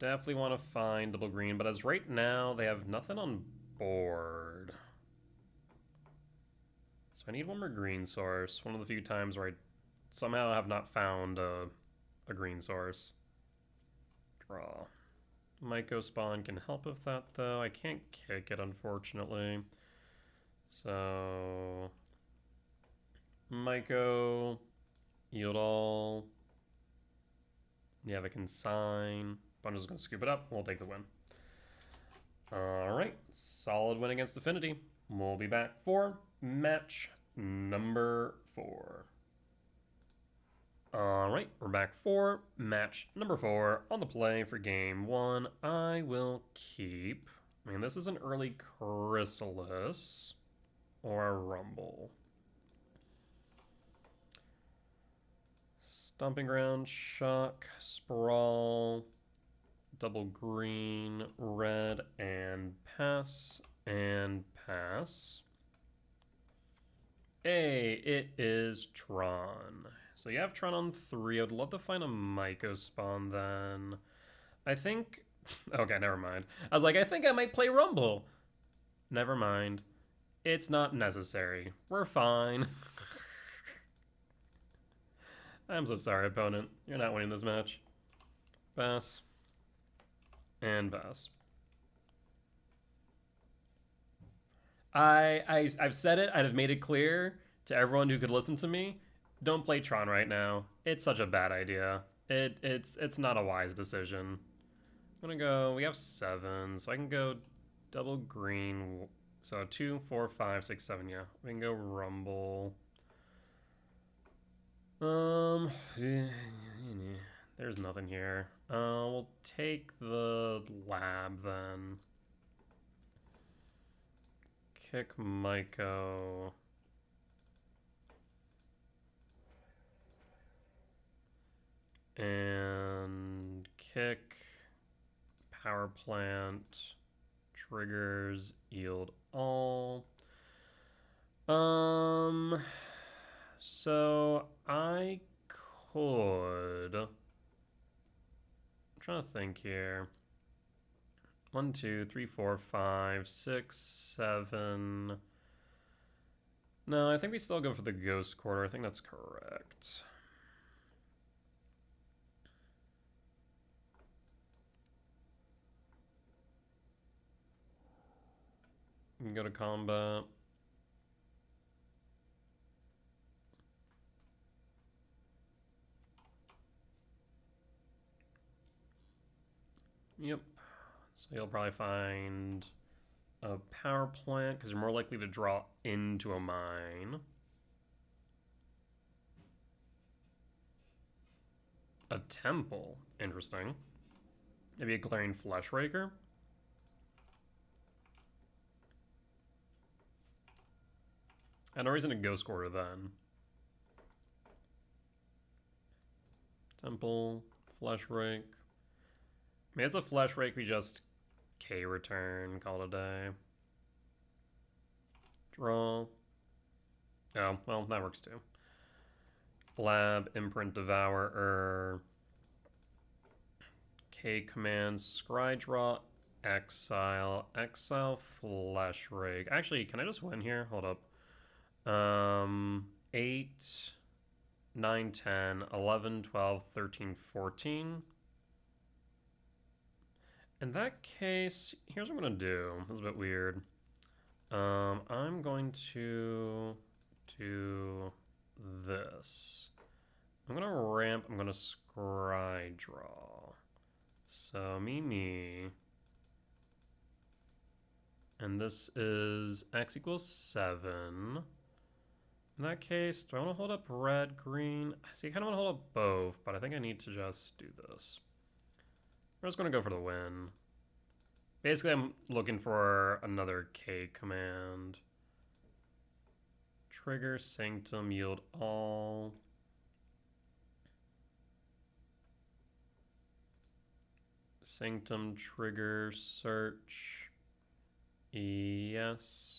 Definitely want to find double green, but as right now, they have nothing on board. So I need one more green source. One of the few times where I somehow have not found a green source. Draw. Myco Spawn can help with that, though. I can't kick it, unfortunately. So... Myco, yield all. You have a consign. Bunch is going to scoop it up. We'll take the win. Alright, solid win against Affinity. We'll be back for match number 4. Alright, we're back for match number 4 on the play for game 1. I will keep... I mean, this is an early Chrysalis or a Rumble. Stomping Ground, Shock, Sprawl, double green, red, and pass, and pass. Hey, it is Tron. So you have Tron on 3. I would love to find a Myco spawn then. I think... Okay, never mind. I was like, I think I might play Rumble. Never mind. It's not necessary. We're fine. I'm so sorry, opponent. You're not winning this match. Pass. And pass. I've said it. I've made it clear to everyone who could listen to me. Don't play Tron right now. It's such a bad idea. It's not a wise decision. I'm gonna go. We have 7, so I can go double green. So 2, 4, 5, 6, 7. Yeah, we can go Rumble. There's nothing here. We'll take the lab then. Kick Myco. And kick power plant. Triggers yield all. So I could... I'm trying to think here. 1, 2, 3, 4, 5, 6, 7. No, I think we still go for the Ghost Quarter. I think that's correct. You can go to combat. Yep. So you'll probably find a power plant because you're more likely to draw into a mine. A temple. Interesting. Maybe a glaring flesh raker. And no reason to Ghost Quarter then. Temple, flesh rake. I mean, it's a flesh rake, we just K return, call it a day. Draw. Oh, well, that works too. Lab, Imprint, Devourer. K command, Scry draw, Exile, Flesh rake. Actually, can I just win here? Hold up. 8, 9, 10, 11, 12, 13, 14. In that case, here's what I'm going to do. This is a bit weird. I'm going to do this. I'm going to ramp. I'm going to scry draw. So, me. And this is X equals 7. In that case, do I want to hold up red, green? See, I kind of want to hold up both, but I think I need to just do this. We're just going to go for the win. Basically, I'm looking for another K command. Trigger, Sanctum, yield all. Sanctum, trigger, search. Yes.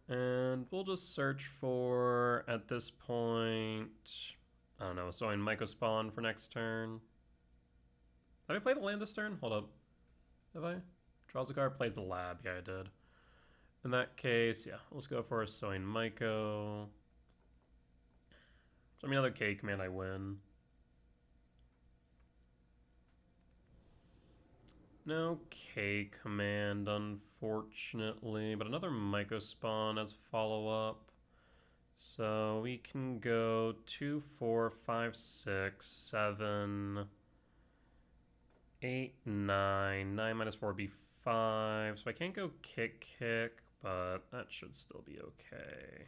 And we'll just search for, at this point, I don't know, so in Myco spawn for next turn. Have I played a land this turn? Hold up. Have I? Draws a card, plays the lab. Yeah, I did. In that case, yeah, let's go for a Sowing Myco. So, I mean, another K command, I win. No K command, unfortunately, but another Myco spawn as follow-up. So we can go 2, 4, 5, 6, 7. 8, 9. 9 minus 4 would be 5. So I can't go kick, but that should still be okay.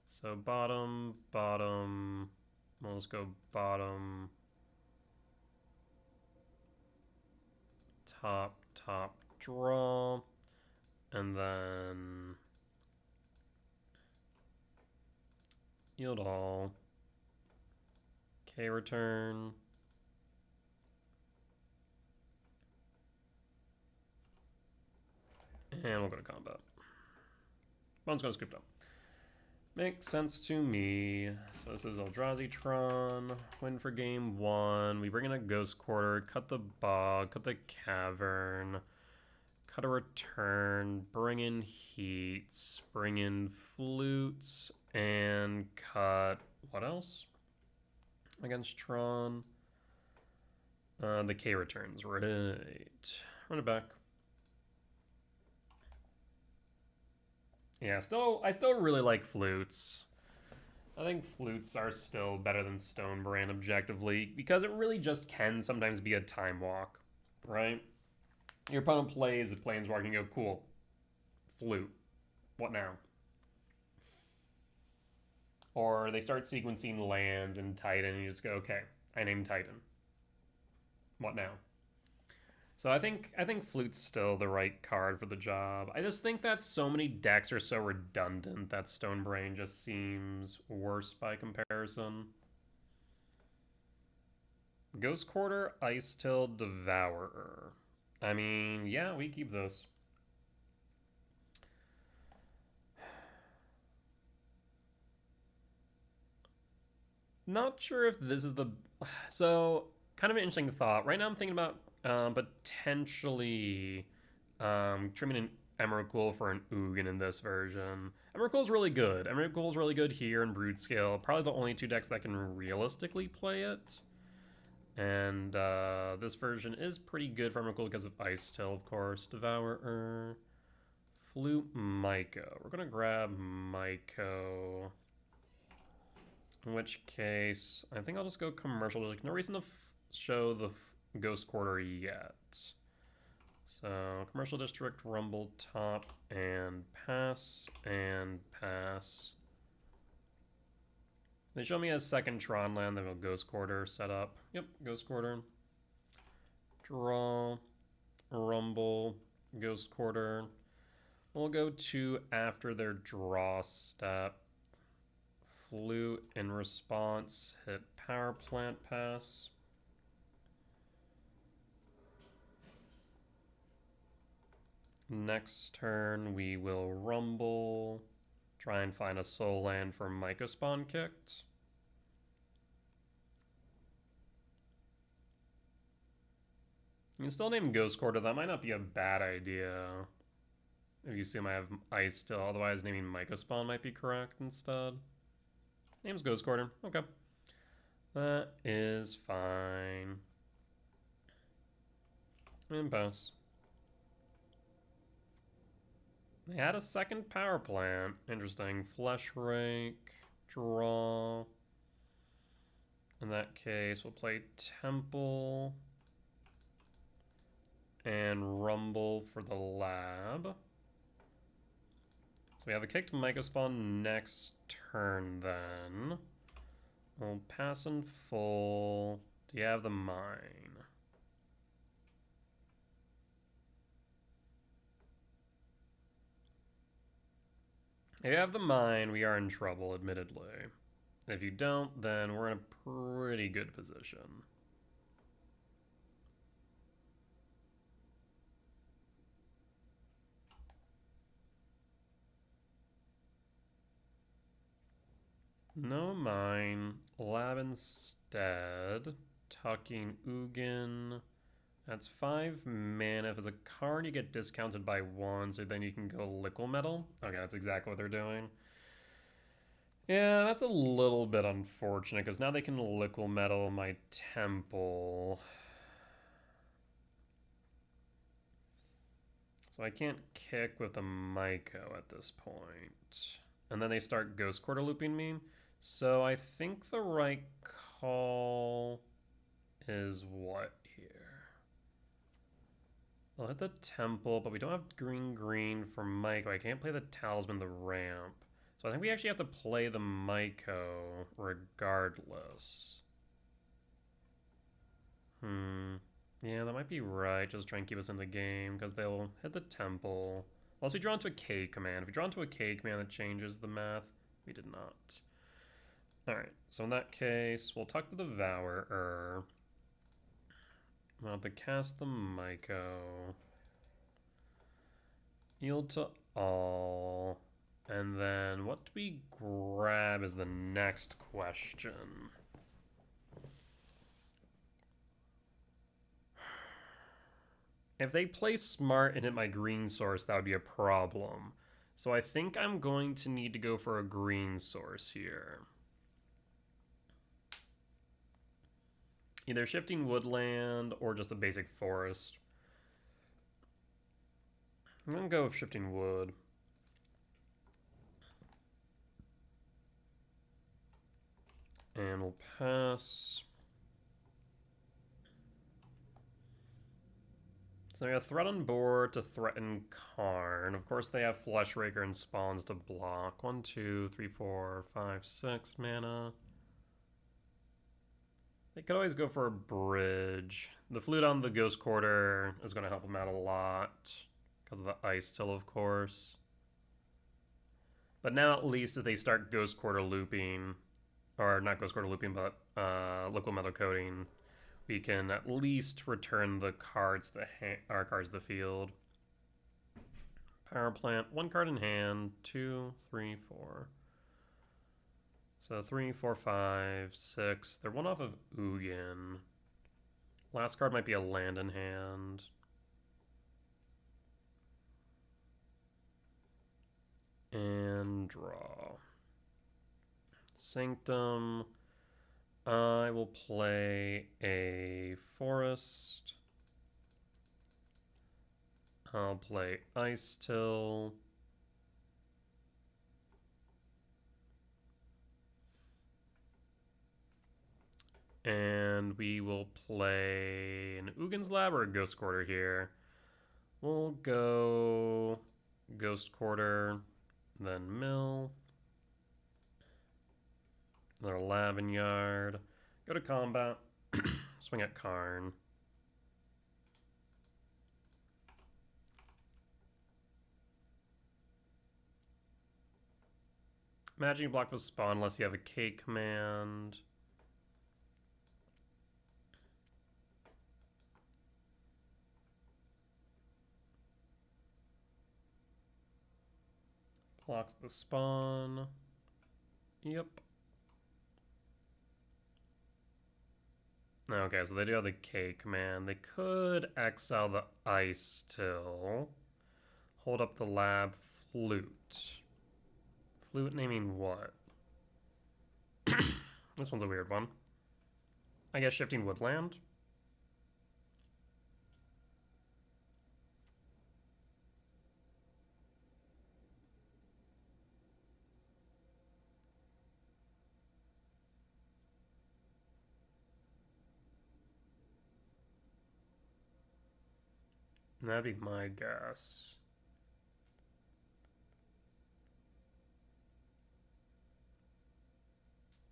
So bottom, bottom. Well, let's go bottom, top, top, draw. And then yield all. K return. And we'll go to combat. One's gonna scoop down. Makes sense to me. So this is Eldrazi Tron. Win for game 1. We bring in a Ghost Quarter, cut the bog, cut the cavern, cut a return, bring in heats, bring in flutes, and cut what else? Against Tron. The K returns, right. Run it back. Yeah, I still really like flutes. I think flutes are still better than Stonebrand objectively, because it really just can sometimes be a time walk, right? Your opponent plays a planeswalk and you go, cool, flute, what now? Or they start sequencing lands in Titan and you just go, okay, I named Titan. What now? So I think Flute's still the right card for the job. I just think that so many decks are so redundant that Stonebrain just seems worse by comparison. Ghost Quarter, Ice Till, Devourer. I mean, yeah, we keep those. Not sure if this is the... So, kind of an interesting thought. Right now I'm thinking about potentially trimming an Emrakul for an Ugin in this version. Emrakul's really good. Emrakul's really good here in Broodscale. Probably the only 2 decks that can realistically play it. And this version is pretty good for Emrakul because of Ice Till, of course. Devourer. Flute, Myco. We're going to grab Myco. In which case, I think I'll just go commercial. There's no reason to show the Ghost Quarter yet. So, Commercial District, Rumble, top, and pass, They show me a second Tron land, then a Ghost Quarter set up. Yep, Ghost Quarter. Draw, Rumble, Ghost Quarter. We'll go to after their draw step. Flute in response, hit Power Plant pass. Next turn, we will Rumble, try and find a soul land for Myco Spawn kicked. You can still name Ghost Quarter, that might not be a bad idea. If you assume I have Ice still, otherwise naming Myco Spawn might be correct instead. Name's Ghost Quarter, okay. That is fine. And pass. They had a second power plant. Interesting. Flesh Rake. Draw. In that case, we'll play Temple. And Rumble for the lab. So we have a kicked Myco Spawn next turn then. We'll pass in full. Do you have the mine? If you have the mine, we are in trouble, admittedly. If you don't, then we're in a pretty good position. No mine. Lab instead. Tucking Ugin. That's 5 mana. If it's a card, you get discounted by 1, so then you can go Liquid Metal. Okay, that's exactly what they're doing. Yeah, that's a little bit unfortunate, because now they can Liquid Metal my Temple. So I can't kick with a Myco at this point. And then they start Ghost Quarter looping me. So I think the right call is what here? I'll hit the temple, but we don't have green for Myco. I can't play the talisman, the ramp. So I think we actually have to play the Myco regardless. Yeah, that might be right. Just try and keep us in the game because they'll hit the temple. Unless we draw into a K command. If we draw into a K command, that changes the math. We did not. Alright, so in that case, we'll talk to the Devourer. We'll have to cast the Myco. Yield to all. And then what do we grab is the next question. If they play smart and hit my green source, that would be a problem. So I think I'm going to need to go for a green source here. Either shifting woodland or just a basic forest. I'm going to go with shifting wood. And we'll pass. So we have Threat on board to threaten Karn. Of course, they have Flesh Raker and Spawns to block. 1, 2, 3, 4, 5, 6 mana. They could always go for a bridge. The Flute on the Ghost Quarter is going to help them out a lot because of the Ice Till, of course. But now at least if they start Ghost Quarter looping, or not Ghost Quarter looping, but Liquid Metal Coating, we can at least return the cards to our cards to the field. Power Plant, 1 card in hand, 2, 3, 4. So 3, 4, 5, 6. They're one off of Ugin. Last card might be a land in hand. And draw. Sanctum. I will play a forest. I'll play Ice Till. And we will play an Ugin's Lab or a Ghost Quarter here. We'll go Ghost Quarter, then Mill. Another Lavin Yard. Go to combat. Swing at Karn. Imagine you block with Spawn unless you have a K command. Blocks the Spawn. Yep. Okay, so they do have the K command. They could exile the Ice Till. Hold up the Lab Flute. Flute naming what? This one's a weird one. I guess shifting woodland. That'd be my guess.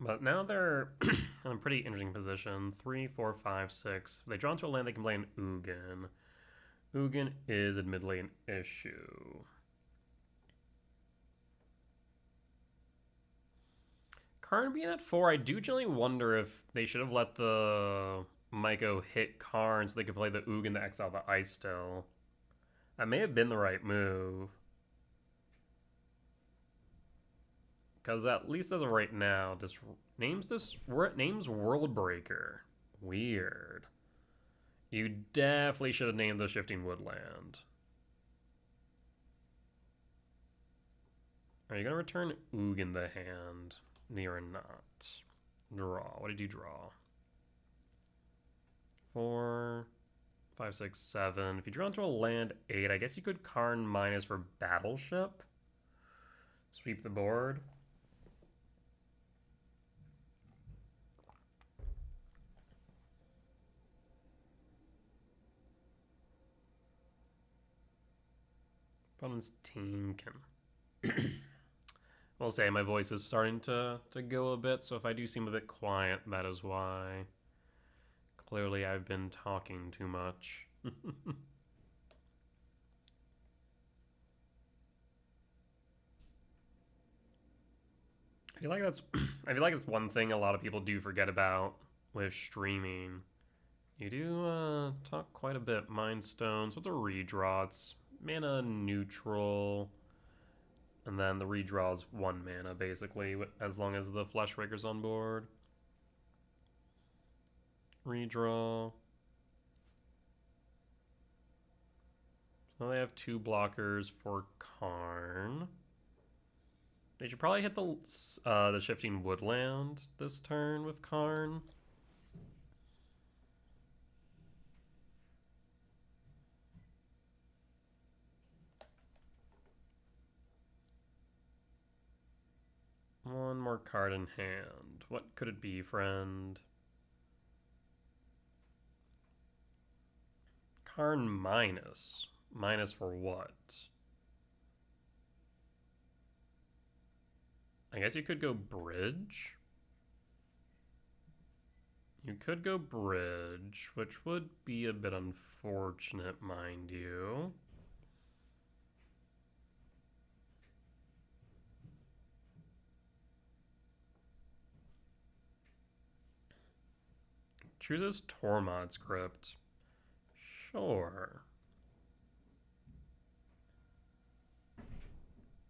But now they're in a pretty interesting position. 3, 4, 5, 6. If they draw into a land, they can play an Ugin. Ugin is admittedly an issue. Karn being at 4, I do generally wonder if they should have let the Myco hit Karn so they could play the Ugin to exile the Ice Still. That may have been the right move. Because at least as of right now, this names Worldbreaker. Weird. You definitely should have named the Shifting Woodland. Are you going to return Ugin the hand? You're not. Draw. What did you draw? 4, 5, 6, 7. If you draw into a land 8, I guess you could Karn minus for Battleship. Sweep the board. Opponent's team can... We'll say my voice is starting to go a bit, so if I do seem a bit quiet, that is why. Clearly I've been talking too much. I feel like it's one thing a lot of people do forget about with streaming. You do talk quite a bit. Mind Stones. What's a redraw? It's mana neutral. And then the redraw is 1 mana, basically, as long as the Fleshbreaker's on board. Redraw. So they have 2 blockers for Karn. They should probably hit the Shifting Woodland this turn with Karn. One more card in hand. What could it be, friend? Karn minus. Minus for what? I guess you could go bridge. You could go bridge, which would be a bit unfortunate, mind you. Chooses Tormod's Crypt. Sure.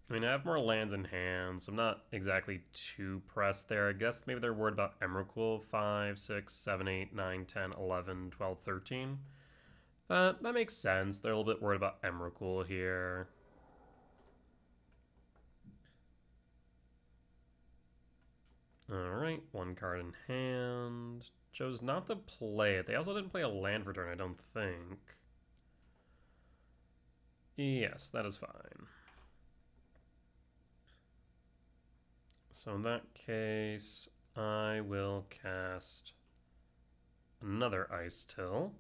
I mean, I have more lands in hand, so I'm not exactly too pressed there. I guess maybe they're worried about Emrakul 5, 6, 7, 8, 9, 10, 11, 12, 13. That makes sense. They're a little bit worried about Emrakul here. Alright, 1 card in hand. Chose not to play it. They also didn't play a land for turn, I don't think. Yes, that is fine. So in that case, I will cast another Ice Till.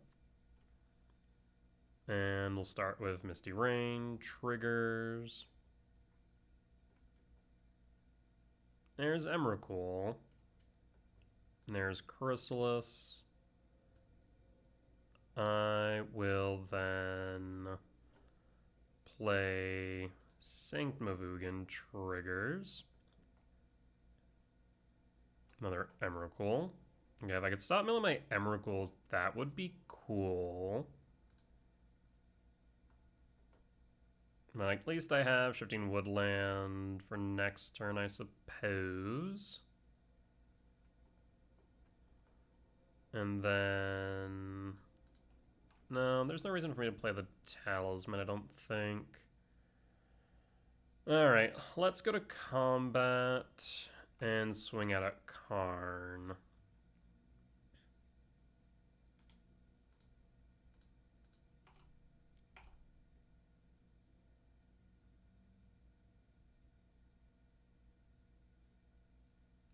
And we'll start with Misty Rain, triggers. There's Emrakul. There's Chrysalis. I will then play Sanctum of Ugin, triggers. Another Emrakul. Okay, if I could stop milling my Emrakuls, that would be cool. But at least I have Shifting Woodland for next turn, I suppose. And then... No, there's no reason for me to play the Talisman, I don't think. Alright, let's go to combat and swing out at Karn.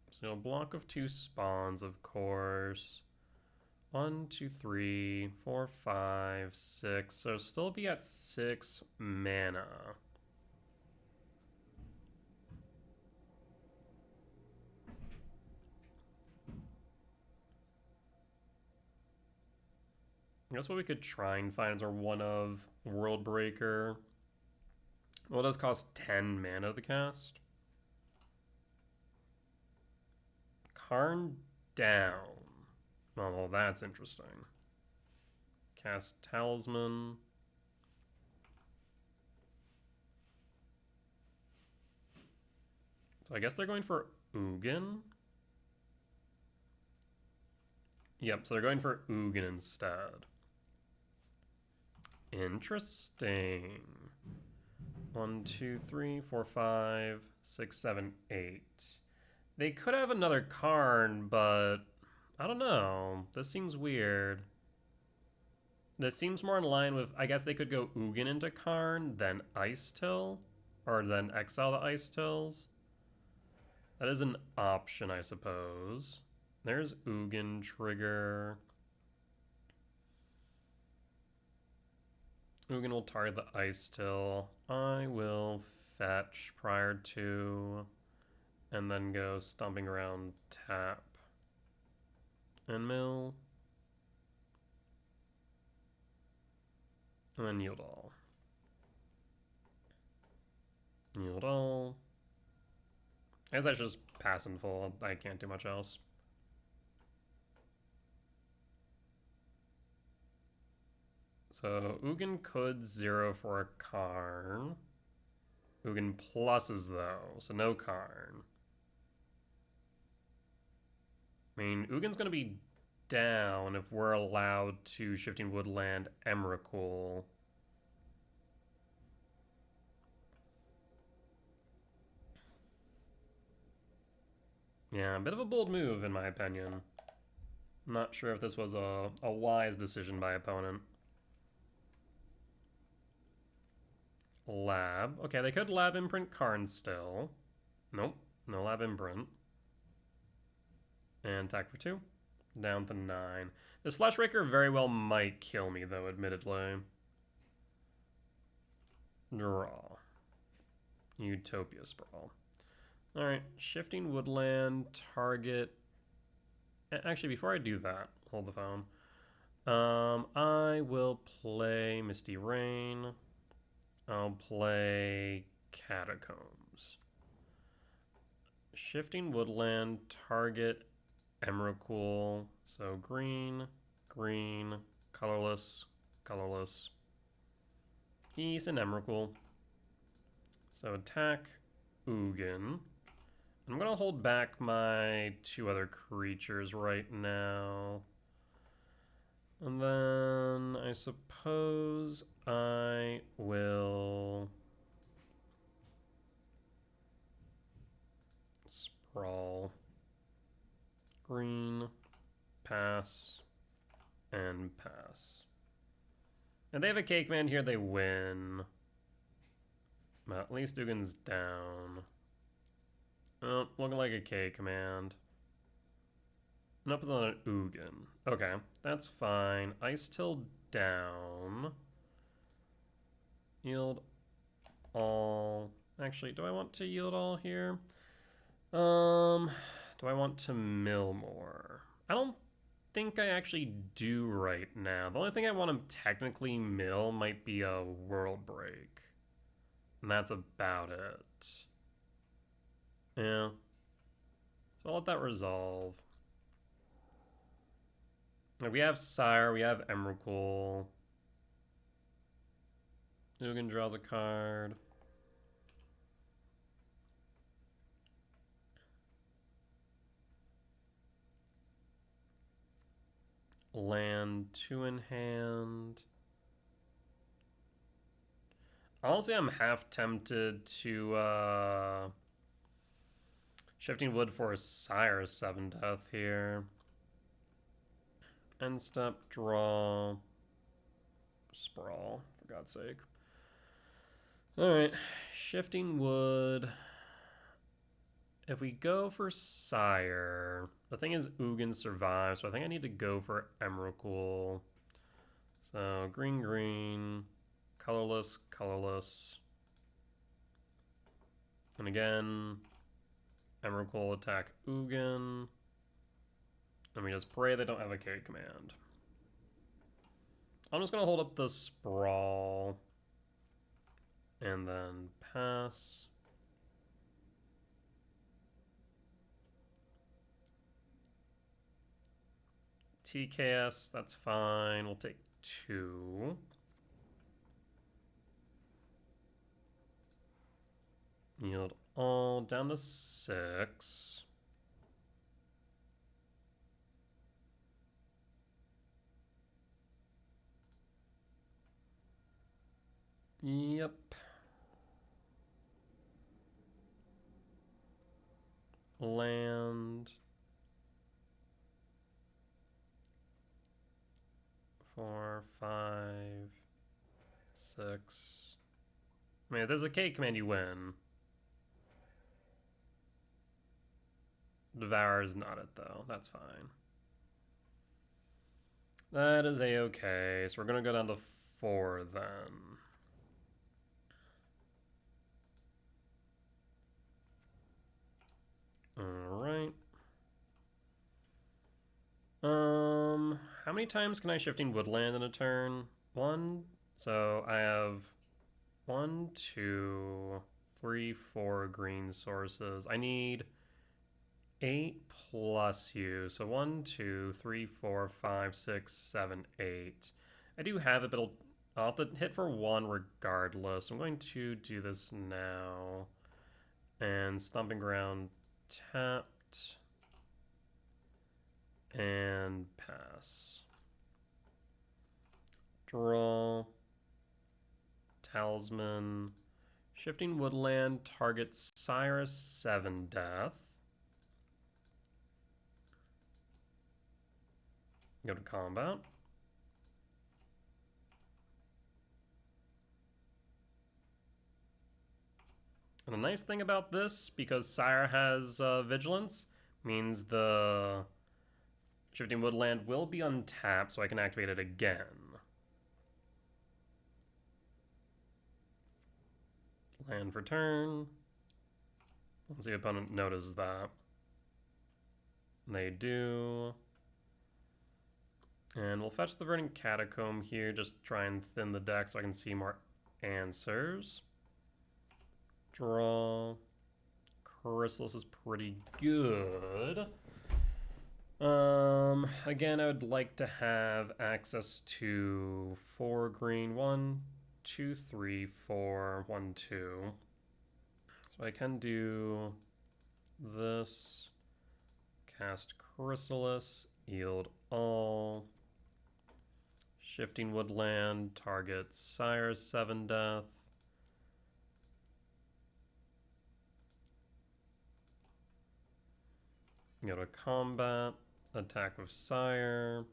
So a block of 2 spawns, of course. 1, 2, 3, 4, 5, 6. So still be at 6 mana. I guess what we could try and find is our 1 of World Breaker. Well, it does cost 10 mana to cast. Karn down. Oh, well, that's interesting. Cast Talisman. So I guess they're going for Ugin. Yep, so they're going for Ugin instead. Interesting. 1, 2, 3, 4, 5, 6, 7, 8. They could have another Karn, but I don't know. This seems weird. This seems more in line with, I guess they could go Ugin into Karn, then Ice Till, or then exile the Ice Tills. That is an option, I suppose. There's Ugin trigger. Ugin will target the Ice Till. I will fetch prior to, and then go stomping around, tap, and mill. And then yield all. Yield all. I guess I should just pass in full. I can't do much else. So Ugin could 0 for a Karn. Ugin pluses though, so no Karn. I mean, Ugin's gonna be down if we're allowed to Shifting Woodland Emrakul. Yeah, a bit of a bold move in my opinion. Not sure if this was a wise decision by opponent. Lab. Okay, they could Lab Imprint Karn still. Nope, no Lab Imprint. And attack for 2. Down to 9. This Fleshraker very well might kill me, though, admittedly. Draw. Utopia Sprawl. Alright, Shifting Woodland, target... Actually, before I do that, hold the phone. I will play Misty Rain. I'll play Catacombs. Shifting Woodland, target Emrakul. So green, green, colorless, colorless. He's an Emrakul. So attack Ugin. I'm gonna hold back my 2 other creatures right now. And then I suppose I will sprawl. Green, pass, and pass. And they have a Cake Man here, they win. But at least Ugin's down. Oh, looking like a K command. And up with an Ugin. Okay, that's fine. Ice Till down. Yield all. Actually, do I want to yield all here? Do I want to mill more? I don't think I actually do right now. The only thing I want to technically mill might be a World Break. And that's about it. Yeah. So I'll let that resolve. We have Sire, we have Emrakul. Ugin draws a card. Land 2 in hand. Honestly, I'm half tempted to Shifting Wood for a Sire 7 death here. End step, draw, sprawl, for God's sake. Alright, Shifting Wood. If we go for Sire, the thing is Ugin survives, so I think I need to go for Emrakul. So green, green, colorless, colorless. And again, Emrakul attack Ugin. And we just pray they don't have a K command. I'm just going to hold up the Sprawl. And then pass. TKS, that's fine. We'll take 2. Yield all down to 6. Yep. Land. 4, 5, 6. I mean, if there's a K command, you win. Devour is not it, though. That's fine. That is a-okay. So we're going to go down to 4 then. Alright. How many times can I Shifting Woodland in a turn? 1. So I have 1, 2, 3, 4 green sources. I need 8 plus you. So 1, 2, 3, 4, 5, 6, 7, 8. I do have it, but I'll have to hit for 1 regardless. I'm going to do this now. And Stomping Ground tapped. And pass. Draw. Talisman. Shifting Woodland targets Cyrus 7 death. Go to combat. And the nice thing about this, because Sire has Vigilance, means the Shifting Woodland will be untapped, so I can activate it again. Land for turn. Let's see if opponent notices that. They do. And we'll fetch the Verdant Catacomb here, just try and thin the deck so I can see more answers. Draw. Chrysalis is pretty good. Again, I would like to have access to 4 green. 1, 2, 3, 4, 1, 2. So I can do this. Cast Chrysalis. Yield all. Shifting Woodland targets Sire's 7 death. Go to combat. Attack with Sire.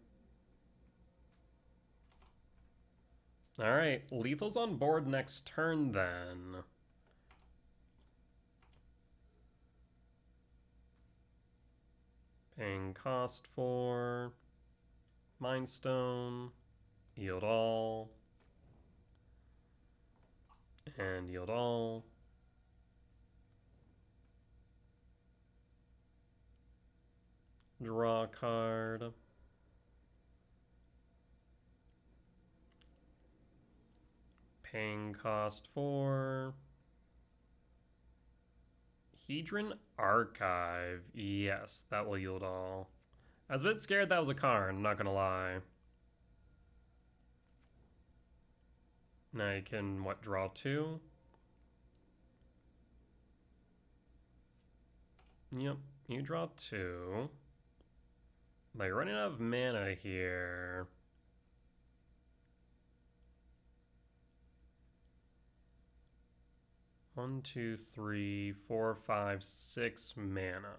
Alright, lethal's on board next turn then. Paying cost for Mind Stone. Yield all. And yield all. Draw a card. Paying cost for Hedron Archive. Yes, that will yield all. I was a bit scared that was a card, I'm not gonna lie. Now you can, what, draw 2? Yep, you draw 2. But you're running out of mana here. One, 2, 3, 4, 5, 6 mana.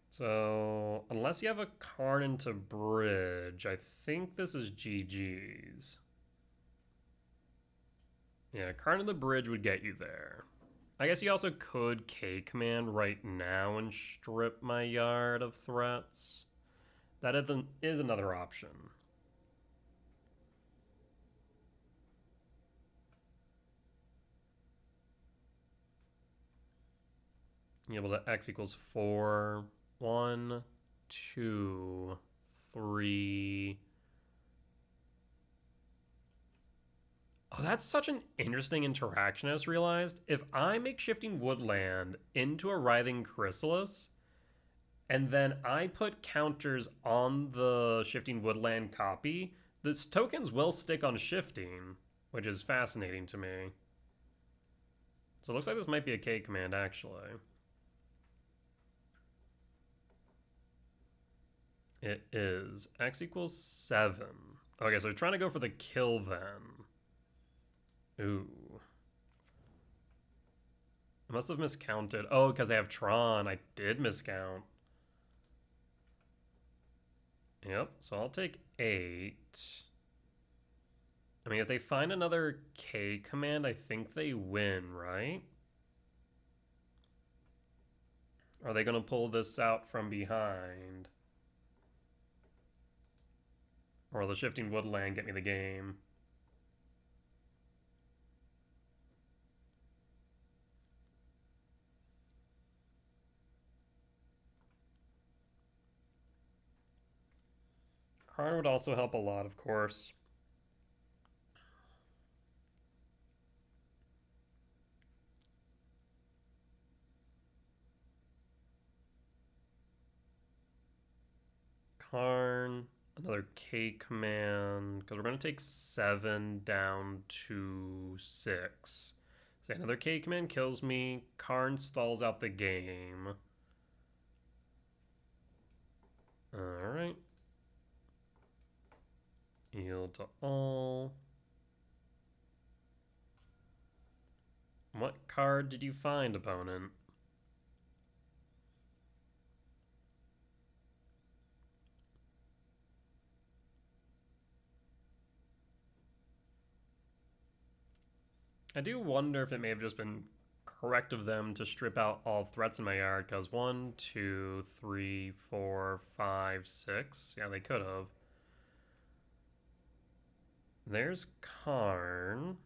So, unless you have a card into bridge, I think this is GG's. Yeah, card into the bridge would get you there. I guess you also could K-command right now and strip my yard of threats. That is another option. You're able to X equals 4. 1, 2, 3. Oh, that's such an interesting interaction, I just realized. If I make Shifting Woodland into a Writhing Chrysalis, and then I put counters on the Shifting Woodland copy, these tokens will stick on Shifting, which is fascinating to me. So it looks like this might be a K command, actually. It is. X equals 7. Okay, so they're trying to go for the kill then. Ooh. I must have miscounted. Oh, because they have Tron. I did miscount. Yep, so I'll take 8. I mean, if they find another K command, I think they win, right? Are they going to pull this out from behind? Or will the Shifting Woodland get me the game? Karn would also help a lot, of course. Karn, another K command, because we're going to take 7 down to 6. So another K command kills me. Karn stalls out the game. Alright. Yield to all. What card did you find, opponent? I do wonder if it may have just been correct of them to strip out all threats in my yard, because 1, 2, 3, 4, 5, 6. Yeah, they could have. There's Karn.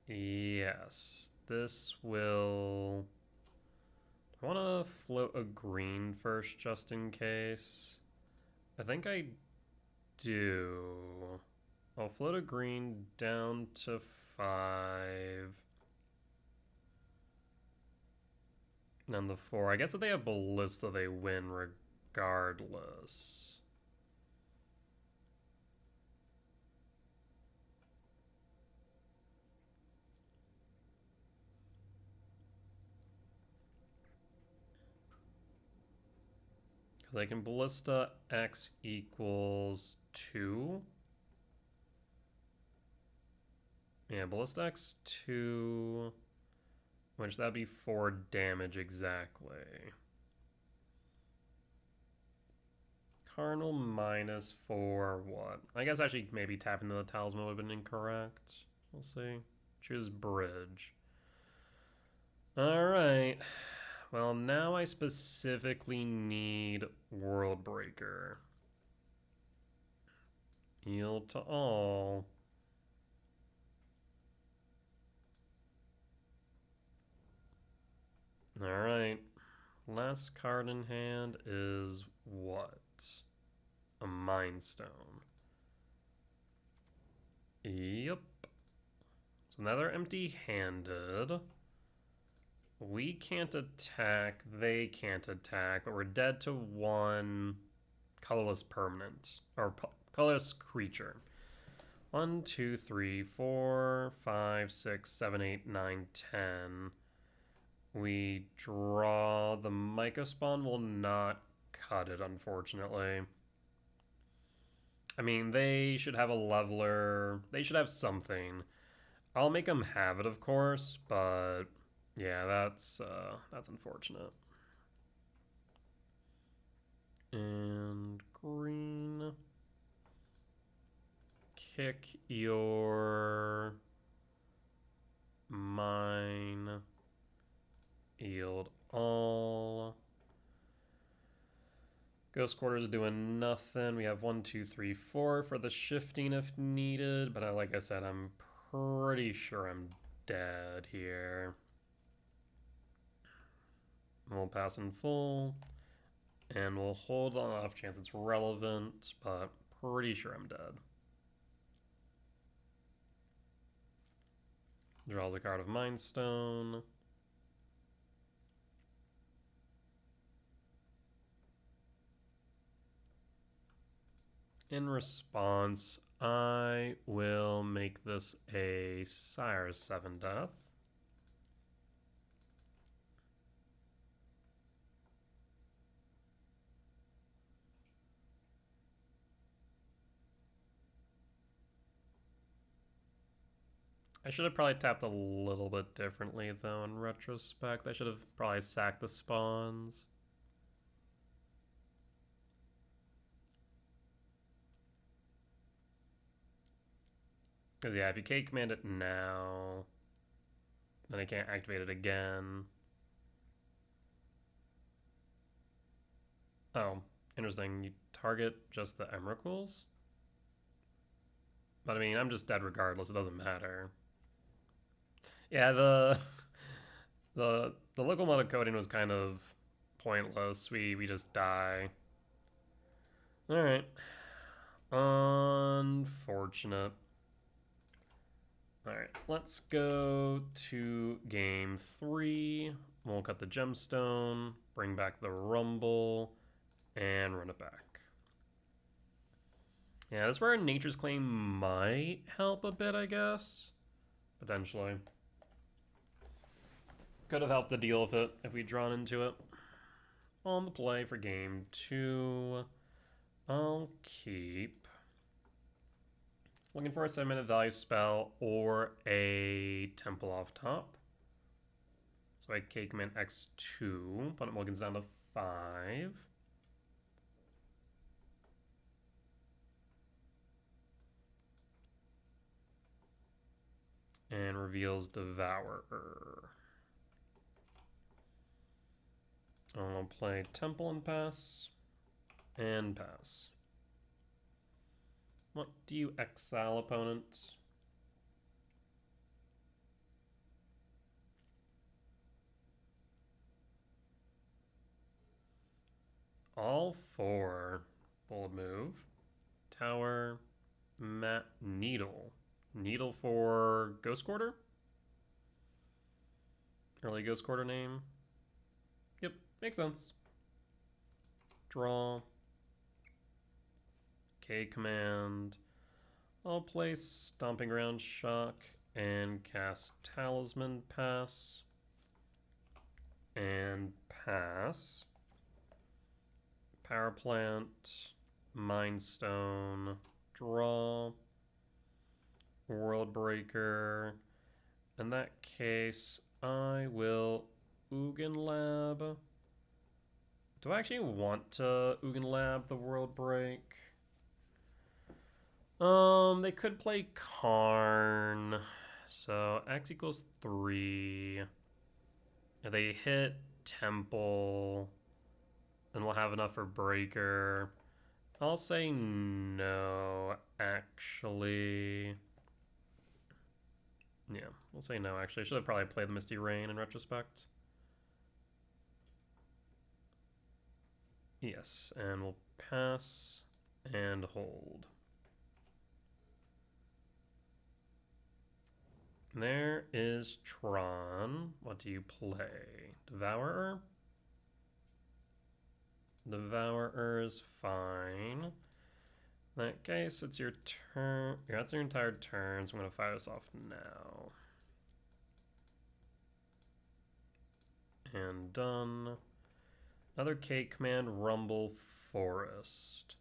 Yes. This will... I want to float a green first, just in case. I think I do. I'll float a green down to 5. And then the 4. I guess if they have Ballista, they win regardless. Because I can Ballista X equals 2. Yeah, Ballista X 2, which that'd be 4 damage exactly. Cardinal minus 4, what? I guess actually maybe tapping into the talisman would have been incorrect. We'll see. Choose bridge. Alright. Well, now I specifically need World Breaker. Yield to all. Alright. Last card in hand is what? A Mind Stone. Yep. So now they're empty-handed. We can't attack, they can't attack, but we're dead to 1 colorless permanent, or colorless creature. 1, 2, 3, 4, 5, 6, 7, 8, 9, 10. We draw. The Myco Spawn will not cut it, unfortunately. I mean, they should have a leveler. They should have something. I'll make them have it, of course, but yeah, that's unfortunate. And green. Kick your mine. Yield all. Ghost Quarters is doing nothing. We have 1, 2, 3, 4 for the shifting if needed, but like I said, I'm pretty sure I'm dead here. We'll pass in full, and we'll hold on off chance it's relevant, but pretty sure I'm dead. Draws a card of Mind Stone. In response, I will make this a Sire's 7 death. I should have probably tapped a little bit differently, though, in retrospect. I should have probably sacked the spawns. Because, yeah, if you K-command it now, then I can't activate it again. Oh, interesting. You target just the Emrakuls? But I mean, I'm just dead regardless. It doesn't matter. Yeah, the local mode of coding was kind of pointless. We just die. All right. Unfortunate. All right, let's go to game 3. We'll cut the gemstone, bring back the rumble, and run it back. Yeah, this is where Nature's Claim might help a bit, I guess. Potentially. Could have helped to deal with it if we'd drawn into it. On the play for game 2, I'll keep looking for a 7-minute value spell or a temple off top. So I cake him in X2, opponent mulligans down to 5. And reveals Devourer. I'll play Temple and pass. And pass. What do you exile, opponents? All 4. Bold move. Tower. Mat. Needle. Needle for Ghost Quarter? Early Ghost Quarter name? Yep, makes sense. Draw. K command. I'll play Stomping Ground Shock and cast Talisman pass. And pass. Power Plant. Mind Stone. Draw. World Breaker. In that case, I will Ugin Lab. Do I actually want to Ugin Lab the World Break? They could play Karn. So X equals 3. If they hit Temple, then we'll have enough for Breaker. I'll say no, actually. Yeah, we'll say no, actually. I should have probably played the Misty Rain in retrospect. Yes, and we'll pass and hold. There is Tron. What do you play? Devourer? Devourer is fine. In that case, it's your turn. Yeah, that's your entire turn, so I'm going to fire this off now. And done. Another K command, Rumble Forest.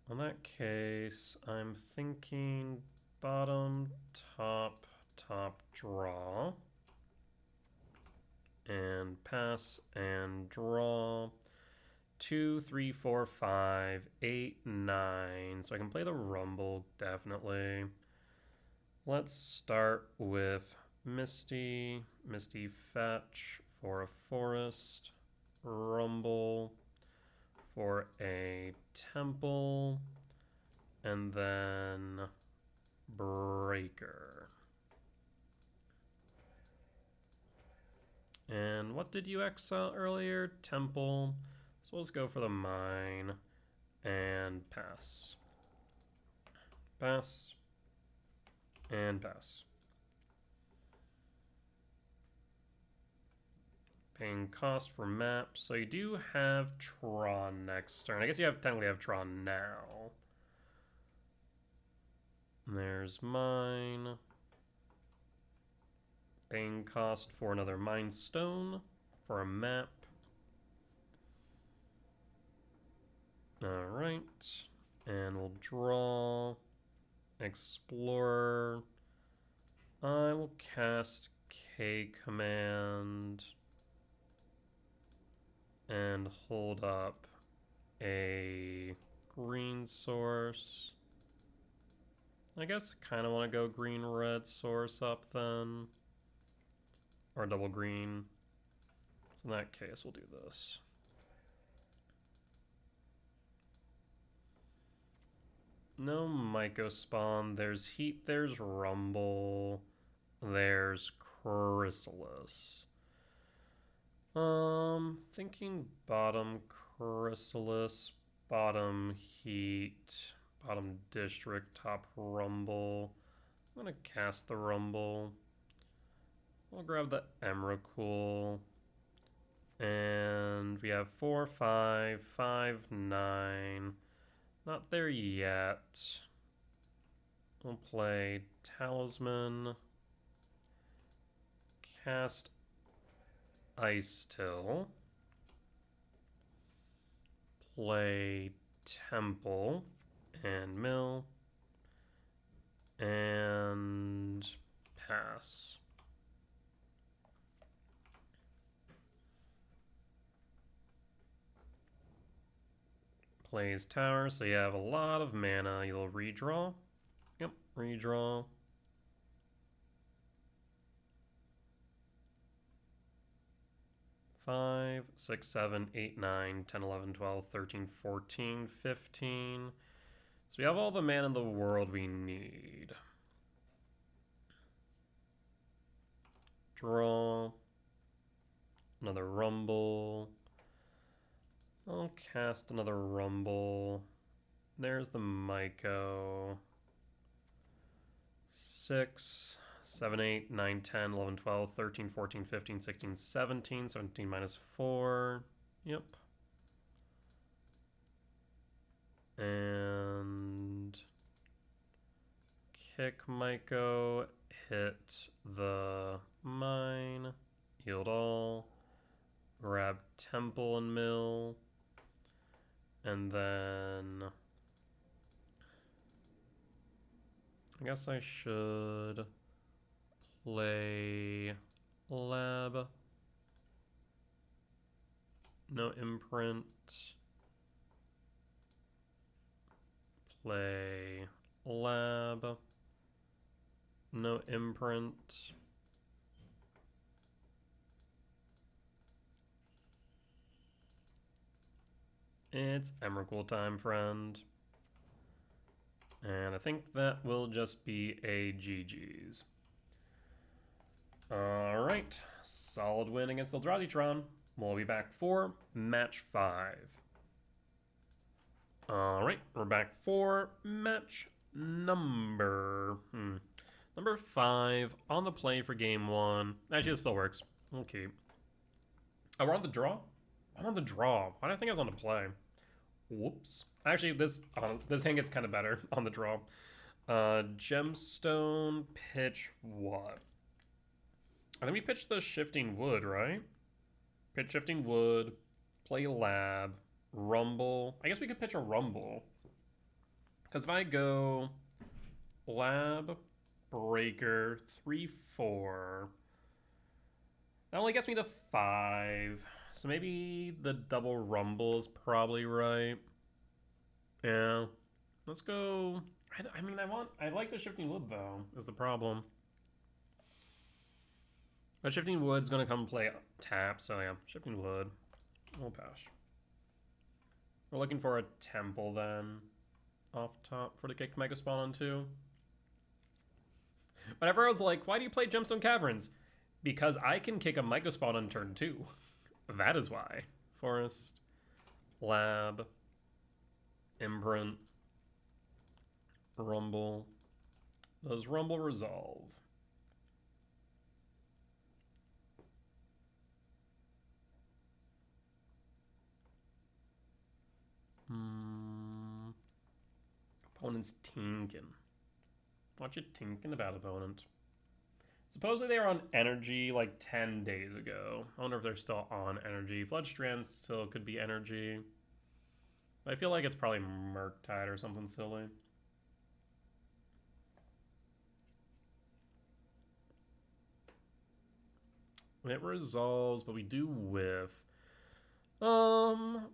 In that case, I'm thinking bottom, top, top, draw. And pass and draw. 2, 3, 4, 5, 8, 9. So I can play the Rumble, definitely. Let's start with Misty. Misty Fetch for a Forest. Rumble for a Temple. And then Breaker. And what did you exile earlier? Temple. So let's go for the mine and pass. Pass. And pass. Paying cost for maps. So you do have Tron next turn. I guess you technically have Tron now. There's mine. Paying cost for another Mind Stone for a map. Alright. And we'll draw. Explorer. I will cast K command. And hold up a green source. I guess I kind of want to go green-red source up then. Or double green. So in that case, we'll do this. No Myco Spawn. There's Heat, there's Rumble, there's Chrysalis. Thinking bottom Chrysalis, bottom Heat, bottom District, top Rumble. I'm gonna cast the Rumble. I'll grab the Emrakul. And we have 4, 5, 5, 9. Not there yet. We'll play Talisman. Cast Ice Till. Play Temple and Mill. And pass. Plays Tower, so you have a lot of mana. You'll redraw. Yep, redraw. Five, 6, 7, 8, 9, 10, 11, 12, 13, 14, 15. So we have all the mana in the world we need. Draw. Another Rumble. I'll cast another Rumble. There's the Myco. 6, 7, 8, 9, 10, 11, 12, 13, 14, 15, 16, 17. 17 minus 4. Yep. And kick Myco. Hit the mine. Yield all. Grab Temple and Mill. And then I guess I should play Lab. No imprint. Play Lab. No imprint. It's Emrakul time, friend. And I think that will just be a GG's. Alright. Solid win against Eldrazi Tron. We'll be back for match 5. Alright, we're back for match number 5 on the play for game 1. Actually, this still works. Okay. Oh, we're on the draw? I'm on the draw. Why did I think I was on the play? Whoops. Actually, this hand gets kind of better on the draw. Gemstone, pitch what? I think we pitched the Shifting Wood, right? Pitch Shifting Wood, play Lab, Rumble. I guess we could pitch a Rumble. Because if I go Lab, Breaker, 3, 4, that only gets me to 5. So maybe the double Rumble is probably right. Yeah. Let's go. I like the Shifting Wood, though, is the problem. But Shifting Wood's going to come play tap, so yeah, Shifting Wood. We'll pass. We're looking for a Temple, then, off top for the kick Mega Spawn on 2. Whenever I was like, why do you play Gemstone Caverns? Because I can kick a Mega Spawn on turn 2. That is why. Forest, Lab, Imprint, Rumble. Those Rumble resolve. Opponent's tinkin'. Watch it tinkin' about opponent. Supposedly they were on energy like 10 days ago. I wonder if they're still on energy. Floodstrand still could be energy. But I feel like it's probably Murktide or something silly. It resolves, but we do whiff.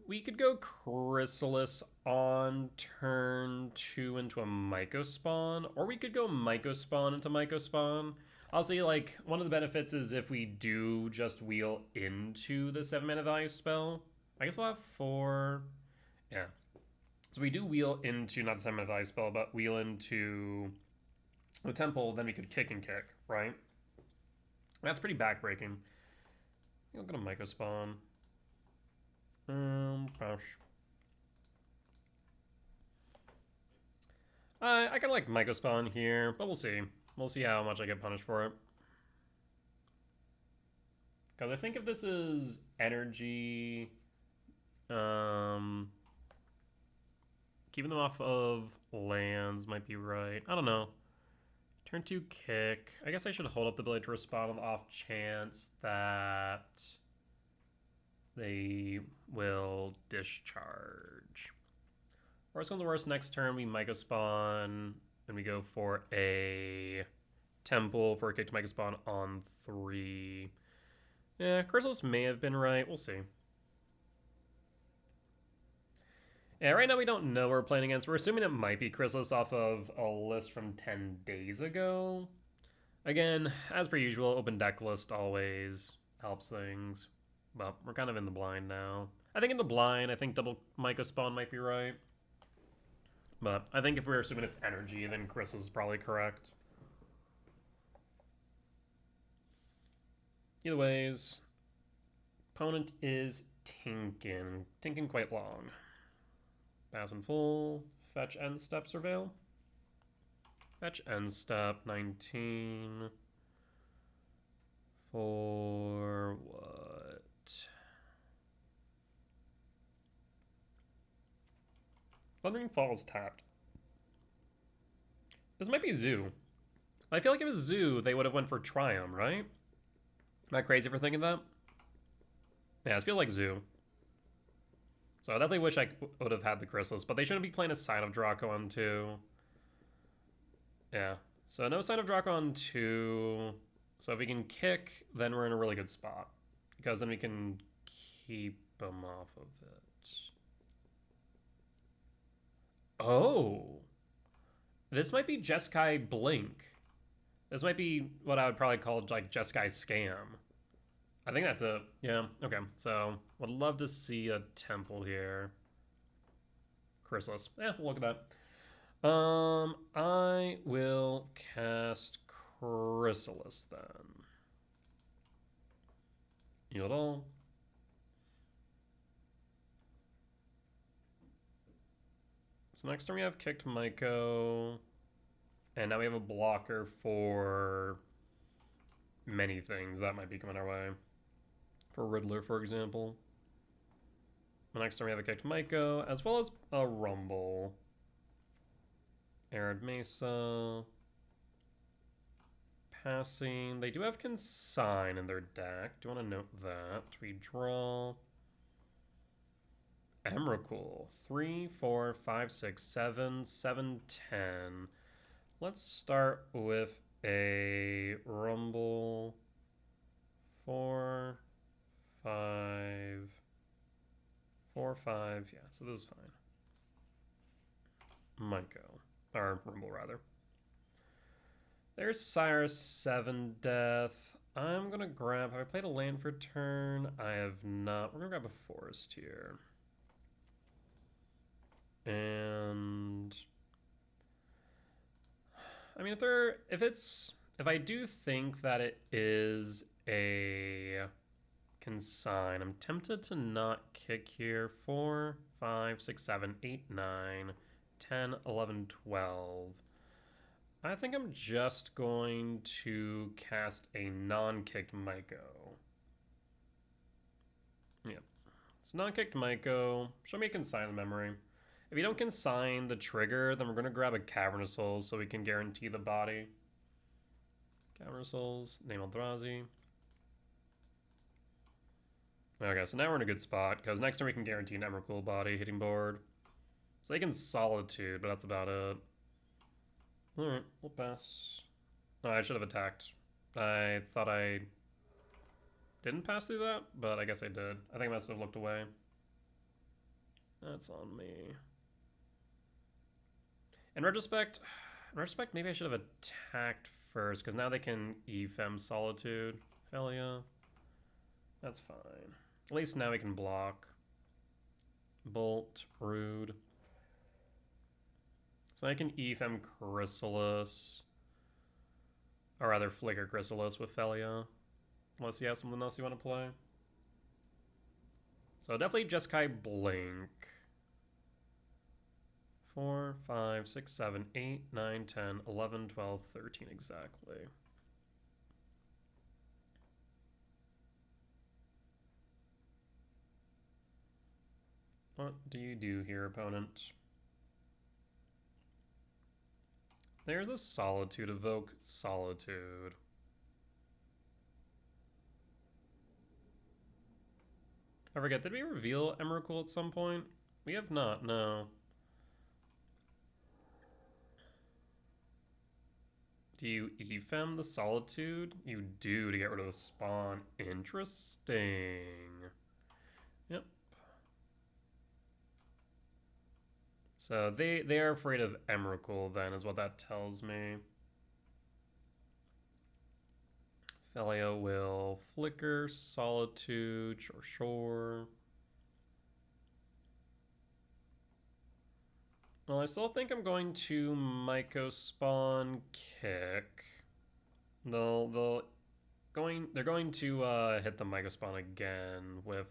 We could go Chrysalis on turn 2 into a Myco Spawn, or we could go Myco Spawn into Myco Spawn. I'll say, like, one of the benefits is if we do just wheel into the 7 mana value spell. I guess we'll have 4. Yeah. So we do wheel into, not the same ice spell, but wheel into the temple, then we could kick and kick, right? That's pretty backbreaking. I'm gonna Myco spawn. Gosh. I kind of like Myco spawn here, but we'll see. We'll see how much I get punished for it. Because I think if this is energy, keeping them off of lands might be right. I don't know. Turn 2 kick. I guess I should hold up the ability to respond on the off chance that they will discharge. Worst comes to worst, next turn we Myco spawn and we go for a temple for a kick to Myco spawn on 3. Yeah, Chrysalis may have been right. We'll see. Yeah, right now we don't know what we're playing against. We're assuming it might be Chrysalis off of a list from 10 days ago. Again, as per usual, open deck list always helps things. But we're kind of in the blind now. I think in the blind, I think double Myco spawn might be right. But I think if we're assuming it's energy, then Chrysalis is probably correct. Either ways, opponent is Tinkin. Tinkin quite long. Pass in full. Fetch end step, Surveil. Fetch end step, 19. For what? Thundering Falls tapped. This might be Zoo. I feel like if it was Zoo, they would have went for Triumph, right? Am I crazy for thinking that? Yeah, it feels like Zoo. So I definitely wish I would have had the Chrysalis, but they shouldn't be playing a Sign of Draco on 2. Yeah, so no Sign of Draco on 2. So if we can kick, then we're in a really good spot. Because then we can keep them off of it. Oh! This might be Jeskai Blink. This might be what I would probably call like Jeskai Scam. I think that's it. Yeah, okay. So, would love to see a temple here. Chrysalis. Yeah, we'll look at that. I will cast Chrysalis then. Yodel. So next turn we have kicked Myco. And now we have a blocker for many things that might be coming our way. For Riddler, for example. The next turn we have a kicked Myco, as well as a Rumble. Arid Mesa. Passing. They do have Consign in their deck. Do you want to note that? We draw Emrakul. 3, 4, 5, 6, 7, 7, 10. Let's start with a Rumble. 4, 5, 4, 5. Yeah, so this is fine. Myco. Or Rumble, rather. There's Cyrus 7 Death. I'm going to grab... Have I played a land for turn? I have not. We're going to grab a Forest here. And... I mean, if I do think that it is a Consign, I'm tempted to not kick here. 4, 5, 6, 7, 8, 9, 10, 11, 12. I think I'm just going to cast a non-kicked Myco. Yeah. It's non-kicked Myco. Show me a Consign the memory. If you don't consign the trigger, then we're going to grab a Cavernous Souls so we can guarantee the body. Cavernous Souls, name Eldrazi. Okay, so now we're in a good spot, because next turn we can guarantee an Emrakul body hitting board. So they can Solitude, but that's about it. Alright, we'll pass. Oh, I should have attacked. I thought I didn't pass through that, but I guess I did. I think I must have looked away. That's on me. In retrospect, maybe I should have attacked first, because now they can Efem Solitude. Felia. That's fine. At least now we can block. Bolt, Rude. So I can Ethem Chrysalis. Or rather, Flicker Chrysalis with Felia. Unless you have something else you want to play. So definitely Jeskai Blink. 4, 5, 6, 7, 8, 9, 10, 11, 12, 13 exactly. What do you do here, opponent? There's a Solitude. Evoke Solitude. I forget, did we reveal Emrakul at some point? We have not, no. Do you Ethem the Solitude? You do to get rid of the spawn. Interesting. Yep. So they are afraid of Emrakul then, is what that tells me. Felia will Flicker, Solitude, sure. Well, I still think I'm going to Myco Spawn Kick. They're going to hit the Myco Spawn again with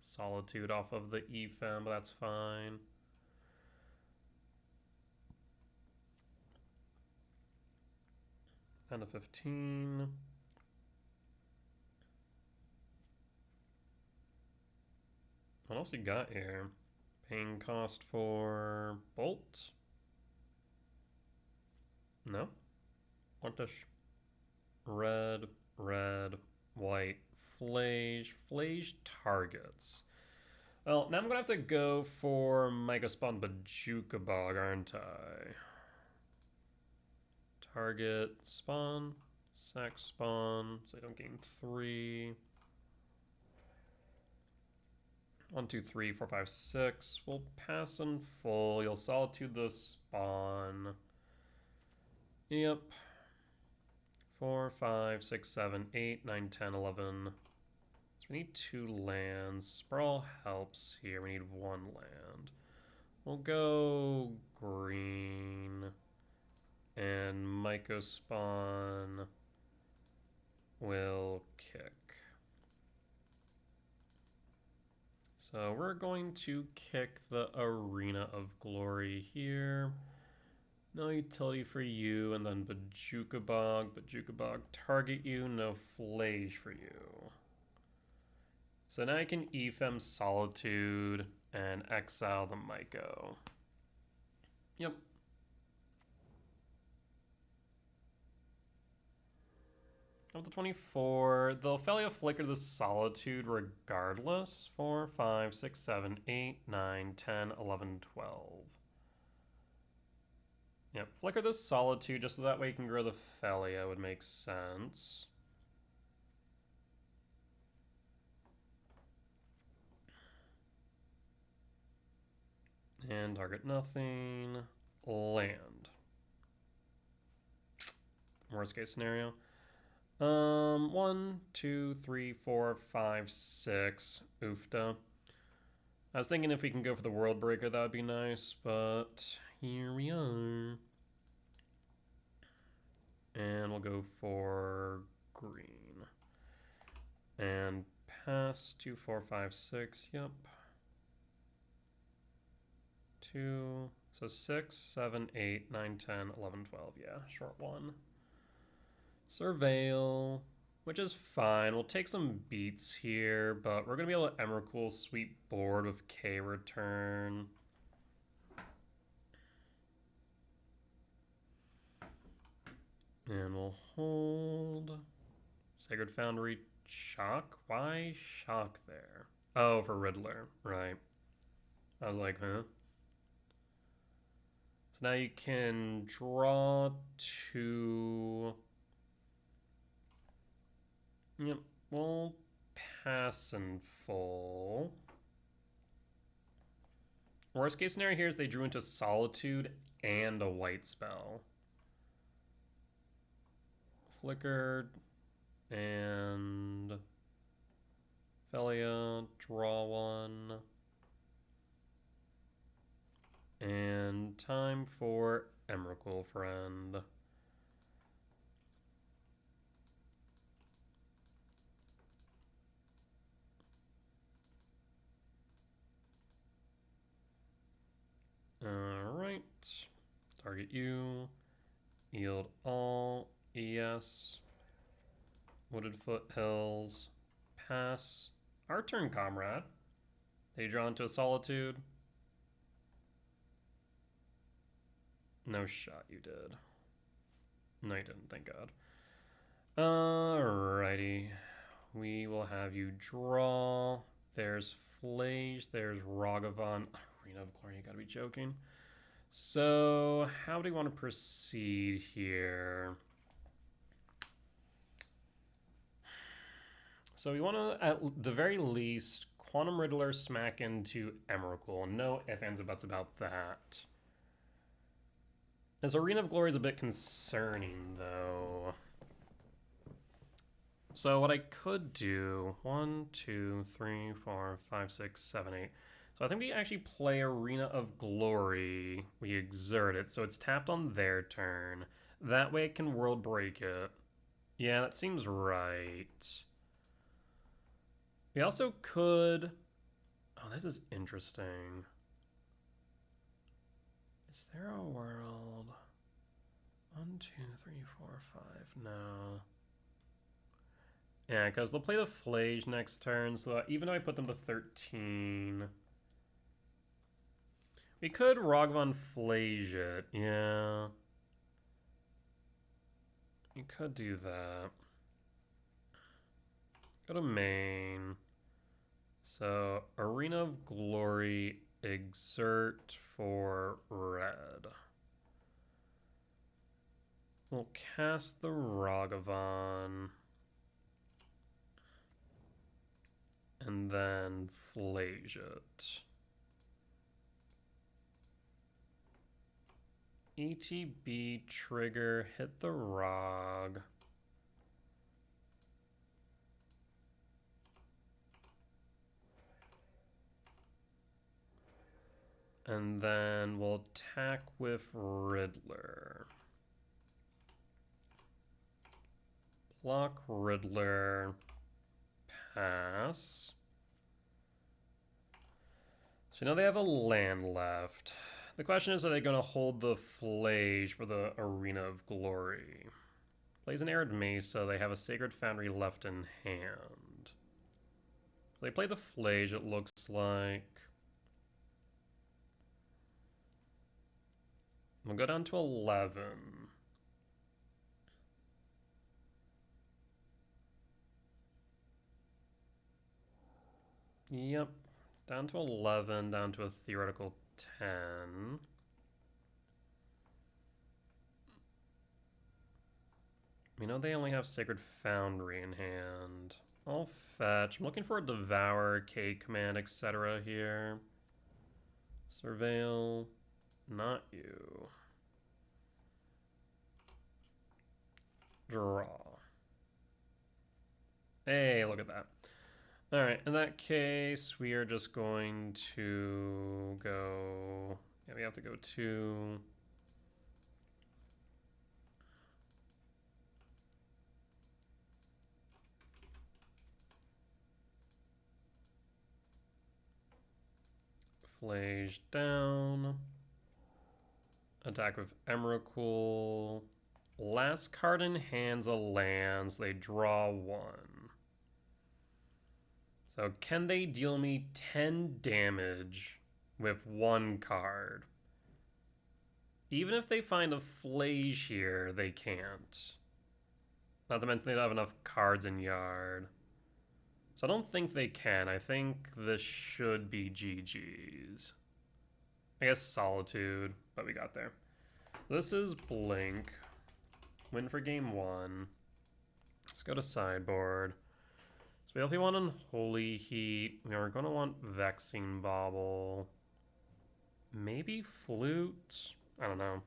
Solitude off of the Ethem, but that's fine. End of 15. What else you got here? Paying cost for Bolt? No. Wantish. Red, white, Flage targets. Well, now I'm gonna have to go for Myco Spawn Bajuka Bog, aren't I? Target spawn, sack spawn, so I don't gain 3. 1, 2, 3, 4, 5, 6. We'll pass in full. You'll Solitude the spawn. Yep. 4, 5, 6, 7, 8, 9, 10, 11. So we need 2 lands. Sprawl helps here. We need 1 land. We'll go green. And Myco Spawn will kick. So we're going to kick the Arena of Glory here. No utility for you, and then Bajuka Bog target you, no Flage for you. So now I can Ethem Solitude and exile the Myco. Yep. Up to 24. They'll Felia Flicker the Solitude regardless. 4, 5, 6, 7, 8, 9, 10, 11, 12. Yep, Flicker the Solitude just so that way you can grow the Felia would make sense. And target nothing. Land. Worst case scenario. 1, 2, 3, 4, 5, 6. Oofta. I was thinking if we can go for the World Breaker, that would be nice, but here we are. And we'll go for green. And pass 2, 4, 5, 6. Yep. 2. So 6, 7, 8, 9, 10, 11, 12. Yeah, short one. Surveil, which is fine. We'll take some beats here, but we're going to be able to Emrakul sweep board with K return. And we'll hold. Sacred Foundry shock? Why shock there? Oh, for Riddler, right. I was like, huh? So now you can draw 2. Yep, we'll pass in full. Worst case scenario here is they drew into Solitude and a white spell. Flickered and Felia, draw 1. And time for Emrakul, friend. Alright. Target you. Yield all. ES. Wooded Foothills. Pass. Our turn, comrade. They draw into a Solitude. No shot, you did. No, you didn't, thank God. Alrighty. We will have you draw. There's Flage, there's Ragavan. Arena of Glory, you gotta be joking. So, how do you want to proceed here? So we want to, at the very least, Quantum Riddler smack into Emrakul. No ifs, ands, or buts about that. This Arena of Glory is a bit concerning, though. So what I could do, 1, 2, 3, 4, 5, 6, 7, 8. So I think we actually play Arena of Glory. We exert it, so it's tapped on their turn. That way it can world break it. Yeah, that seems right. We also could... Oh, this is interesting. Is there a world? 1, 2, 3, 4, 5. No. Yeah, because they'll play the Flage next turn, so even though I put them to 13... We could Ragavan Flage it, yeah. You could do that. Go to main. So, Arena of Glory, exert for red. We'll cast the Ragavan. And then Flage it. ETB trigger, hit the Rog. And then we'll attack with Riddler. Block Riddler. Pass. So now they have a land left. The question is, are they going to hold the Flage for the Arena of Glory? Plays an Arid Mesa. They have a Sacred Foundry left in hand. They play the Flage, it looks like. We'll go down to 11. Yep. Down to 11, down to a theoretical 10. We know they only have Sacred Foundry in hand. I'll fetch. I'm looking for a Devour, K command, etc. here. Surveil. Not you. Draw. Hey, look at that. Alright, in that case, we are just going to go... Yeah, we have to go to... Flage down. Attack with Emrakul. Last card in hand's a land, so they draw 1. So can they deal me 10 damage with 1 card? Even if they find a Flage here, they can't. Not to mention they don't have enough cards in yard. So I don't think they can. I think this should be GG's. I guess Solitude, but we got there. This is Blink. Win for game 1. Let's go to sideboard. So we definitely want Unholy Heat. We're going to want Vexing Bauble. Maybe Flute? I don't know.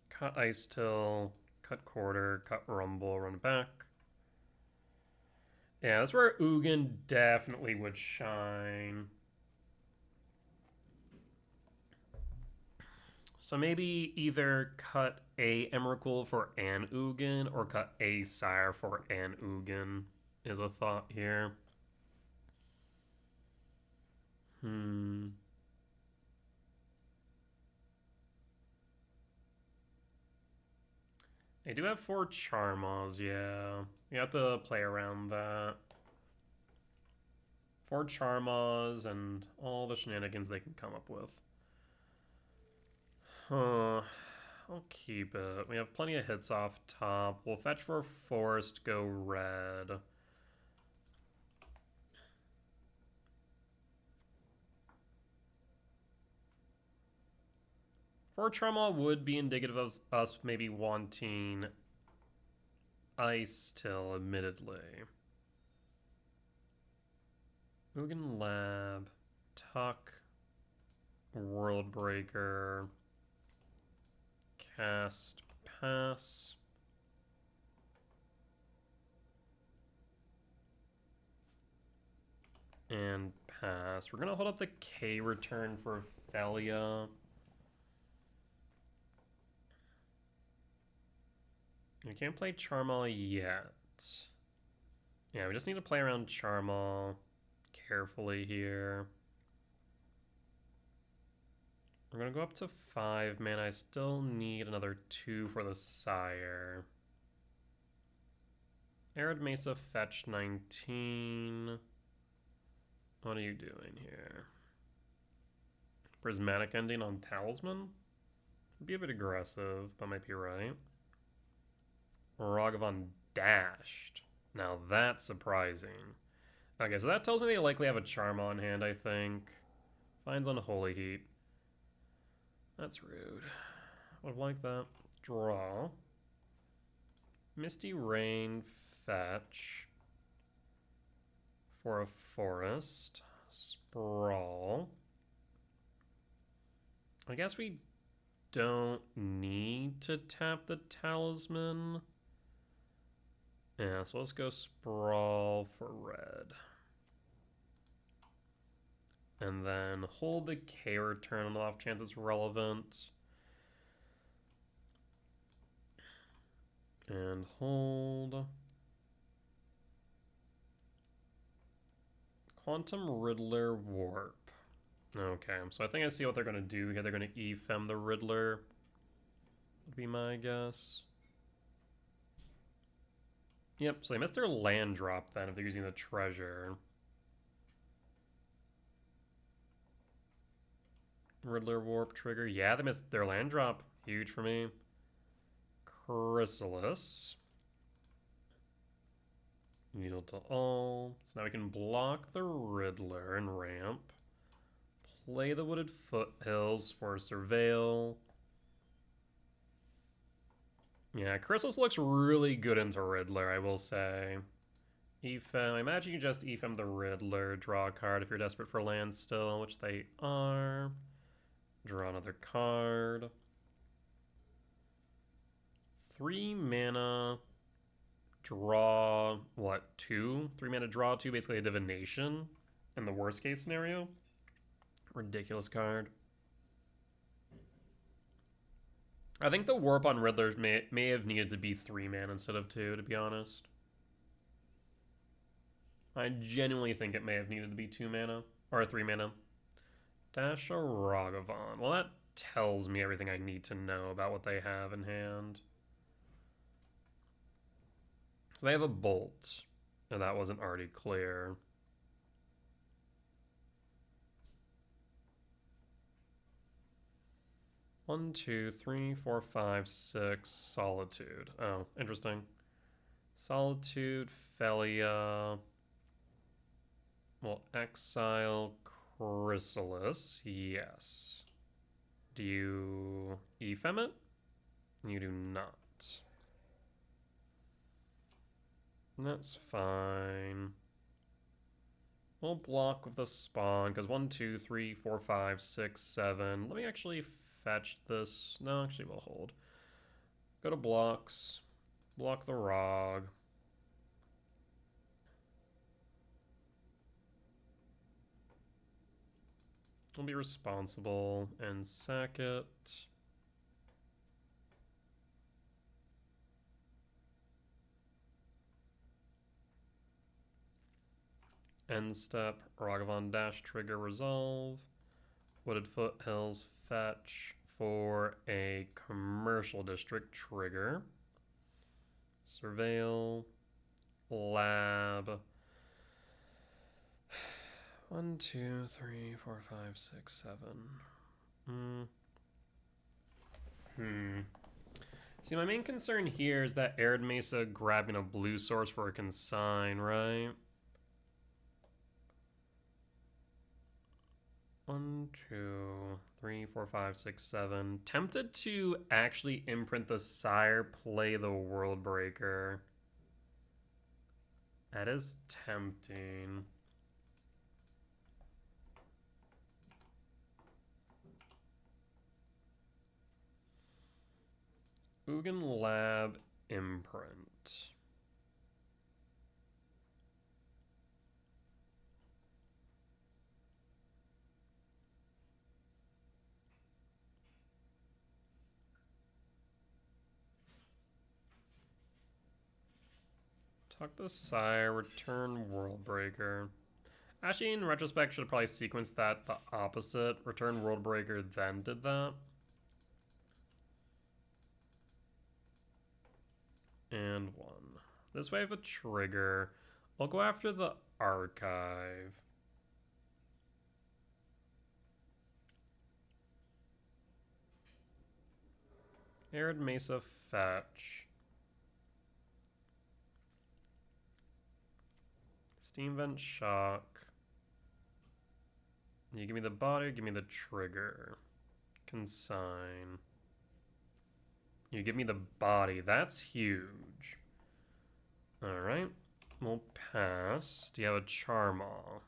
Cut Ice Till. Cut Quarter. Cut Rumble. Run it back. Yeah, that's where Ugin definitely would shine. So maybe either cut a Emrakul for an Ugin or cut a Sire for an Ugin is a thought here. They do have 4 Charmos, yeah. You have to play around that. 4 Charmos and all the shenanigans they can come up with. Huh. I'll keep it. We have plenty of hits off top. We'll fetch for a forest, go red. For Charma would be indicative of us maybe wanting Ice Till, admittedly. Ugin Lab, Tuck, Worldbreaker, Cast, Pass. And pass. We're going to hold up the K return for Felia. We can't play Charmal yet. Yeah, we just need to play around Charmal carefully here. We're going to go up to 5 mana. I still need another 2 for the Sire. Arid Mesa fetch 19. What are you doing here? Prismatic ending on Talisman? Would be a bit aggressive, but might be right. Ragavan dashed. Now that's surprising. Okay, so that tells me they likely have a Charm on hand, I think. Finds Unholy Heat. That's rude. Would have liked that. Draw. Misty Rain fetch. For a forest. Sprawl. I guess we don't need to tap the Talisman. Yeah, so let's go Sprawl for red. And then hold the K return on the off chance it's relevant. And hold. Quantum Riddler Warp. Okay, so I think I see what they're going to do here. They're going to E-Fem the Riddler. Would be my guess. Yep, so they missed their land drop then if they're using the treasure. Riddler Warp trigger. Yeah, they missed their land drop. Huge for me. Chrysalis. Yield to all. So now we can block the Riddler and ramp. Play the Wooded Foothills for Surveil. Yeah, Chrysalis looks really good into Riddler, I will say. E-Fem. I imagine you just E-Fem the Riddler, draw a card if you're desperate for land still, which they are. Draw another card. 3 mana, draw, what, 2? 3 mana, draw 2, basically a divination in the worst case scenario. Ridiculous card. I think the warp on Riddler may have needed to be 3 mana instead of 2, to be honest. I genuinely think it may have needed to be 2 mana, or 3 mana. Dash a Ragavan. Well, that tells me everything I need to know about what they have in hand. So they have a Bolt, and that wasn't already clear. One, two, three, four, five, six. Solitude. Oh, interesting. Solitude, Felia. Well, exile Chrysalis. Yes. Do you E-Fem it? You do not. That's fine. We'll block with the spawn, because 1, 2, 3, 4, 5, 6, 7. Let me actually fetch this. No, actually we'll hold. Go to blocks. Block the Rog. We'll be responsible and sack it. end step, Ragavan dash trigger resolve, Wooded Foothills fetch for a commercial district trigger, Surveil, Lab. 1, 2, 3, 4, 5, 6, 7. See, my main concern here is that Arid Mesa grabbing a blue source for a consign, right? 1, 2, 3, 4, 5, 6, 7. Tempted to actually imprint the Sire, play the World Breaker. That is tempting. Ugin Lab imprint. Tuck the Sire, return World Breaker. Actually, in retrospect, should have probably sequenced that the opposite. Return World Breaker, then did that. And 1. This way I have a trigger. I'll go after the archive. Arid Mesa fetch. Steam Vent shock. You give me the body, give me the trigger. Consign. You give me the body. That's huge. Alright. We'll pass. Do you have a Charmaw?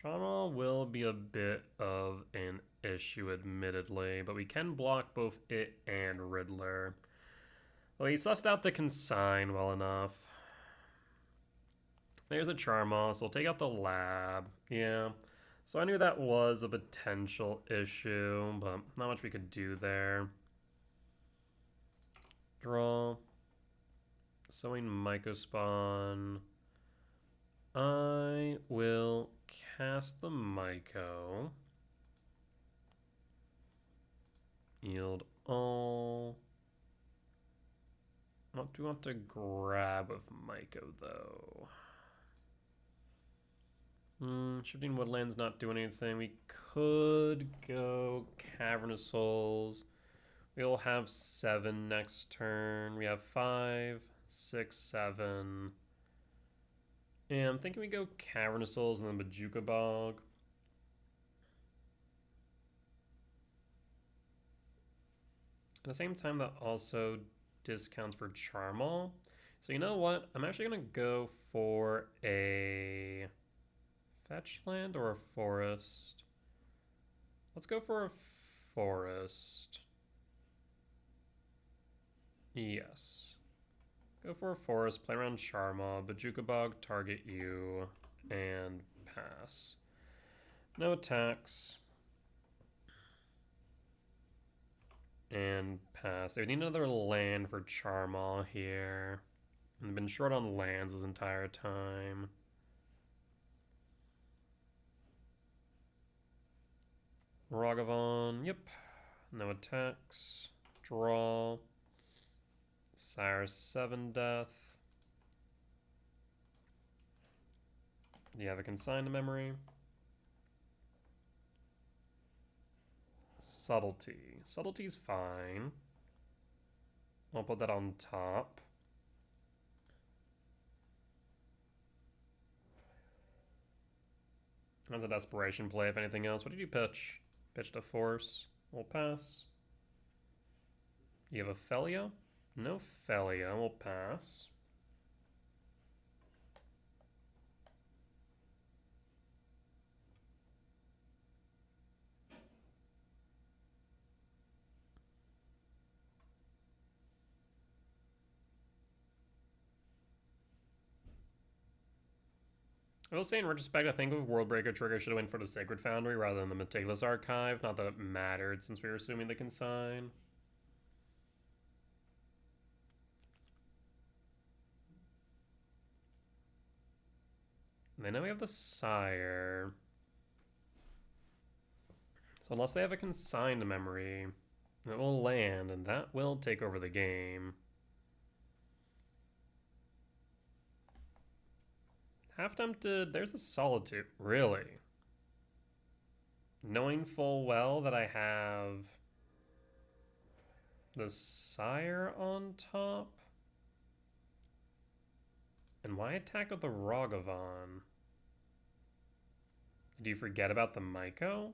Charmaw will be a bit of an issue, admittedly, but we can block both it and Riddler. Well, he sussed out the consign well enough. There's a Charmaw, so we'll take out the lab. Yeah. So I knew that was a potential issue, but not much we could do there. Draw. Sowing Mycospawn. I will cast the Myco. Yield all. What do we want to grab with Myco, though? Shifting Woodlands not doing anything. We could go Cavernous Souls. We'll have 7 next turn. We have 5, 6, 7. And I'm thinking we go Cavernous Souls and then Bajuka Bog. At the same time, that also discounts for Charmaw. So you know what? I'm actually going to go for a fetch land or a forest. Let's go for a forest. Yes. Go for a forest, play around Charmaw, Bajuka Bog, target you, and pass. No attacks. And pass. They need another land for Charmaw here. And they've been short on lands this entire time. Ragavan, yep. No attacks. Draw. Sire 7 death. Do you have a consign to memory? Subtlety. Subtlety's fine. I'll put that on top. That's a desperation play, if anything else. What did you pitch? Pitched a force. We'll pass. You have a Felia? No Felia. We'll pass. I will say in retrospect, I think with World Breaker trigger should have went for the Sacred Foundry rather than the Meticulous Archive. Not that it mattered since we were assuming the consign. They know we have the Sire. So unless they have a consigned memory, it will land, and that will take over the game. Half tempted, there's a Solitude. Really? Knowing full well that I have the Sire on top? And why attack with the Ragavan? Did you forget about the Myco?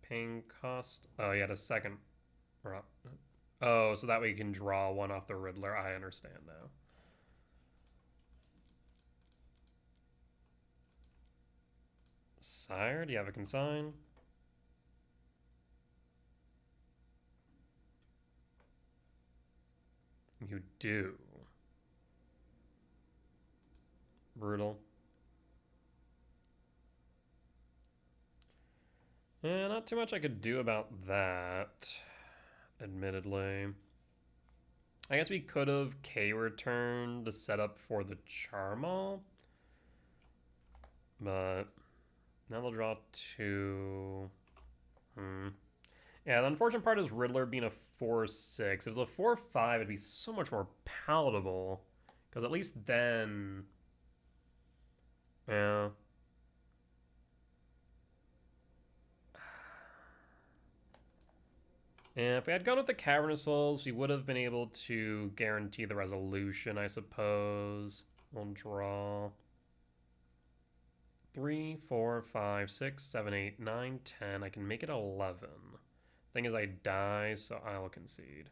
Paying cost. Oh, you had a second. Oh, so that way you can draw one off the Riddler. I understand now. Sire, do you have a consign? You do. Brutal. Yeah, not too much I could do about that, admittedly. I guess we could have K-returned the setup for the Charmal. But now they'll draw 2. Yeah, the unfortunate part is Riddler being a 4-6. If it was a 4-5, it'd be so much more palatable. Because at least then... Yeah. And if we had gone with the Cavernous Souls, we would have been able to guarantee the resolution, I suppose. We'll draw 3, 4, 5, 6, 7, 8, 9, 10. I can make it 11. Thing is, I die, so I'll concede.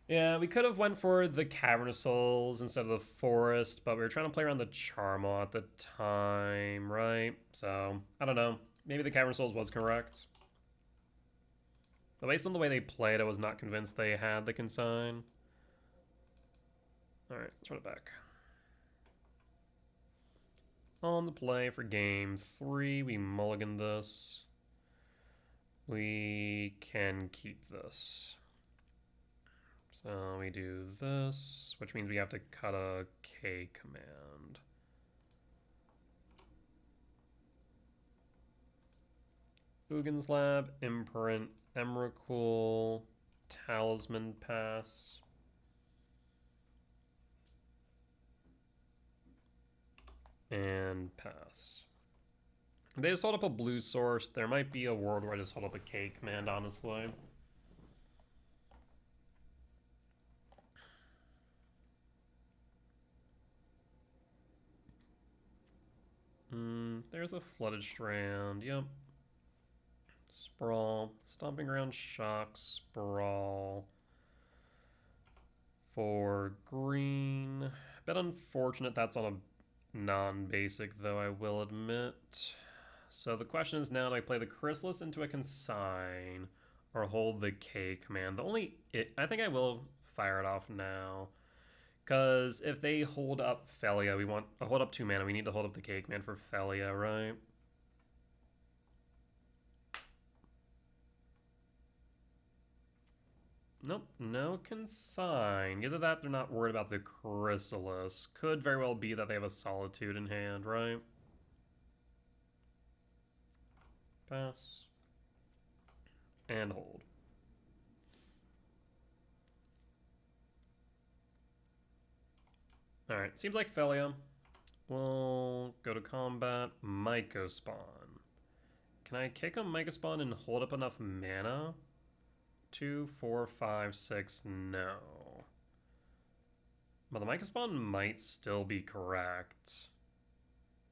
Yeah, we could have went for the Cavernous Souls instead of the Forest, but we were trying to play around the Charmal at the time, right? So, I don't know. Maybe the Cavernous Souls was correct. But based on the way they played, I was not convinced they had the consign. Alright, let's run it back. On the play for game 3, we mulligan this. We can keep this. So we do this, which means we have to cut a K command. Ugins Lab, Imprint, Emrakul, Talisman Pass. And pass. If they just hold up a blue source, there might be a world where I just hold up a K command, honestly. There's a Flooded Strand, yep. Sprawl, Stomping Ground, Shock, Sprawl. For green. Bit unfortunate that's on a non-basic, though, I will admit. So the question is now, do I play the Chrysalis into a consign or hold the K command? I think I will fire it off now. Because if they hold up Felia, we want to hold up 2 mana. We need to hold up the K command for Felia, right? Nope, no consign. Either that, they're not worried about the Chrysalis. Could very well be that they have a Solitude in hand, right? Pass. And hold. Alright, seems like Felia. We'll go to combat. Myco Spawn. Can I kick a Myco Spawn and hold up enough mana? 2, 4, 5, 6, no. But the Myco Spawn might still be correct.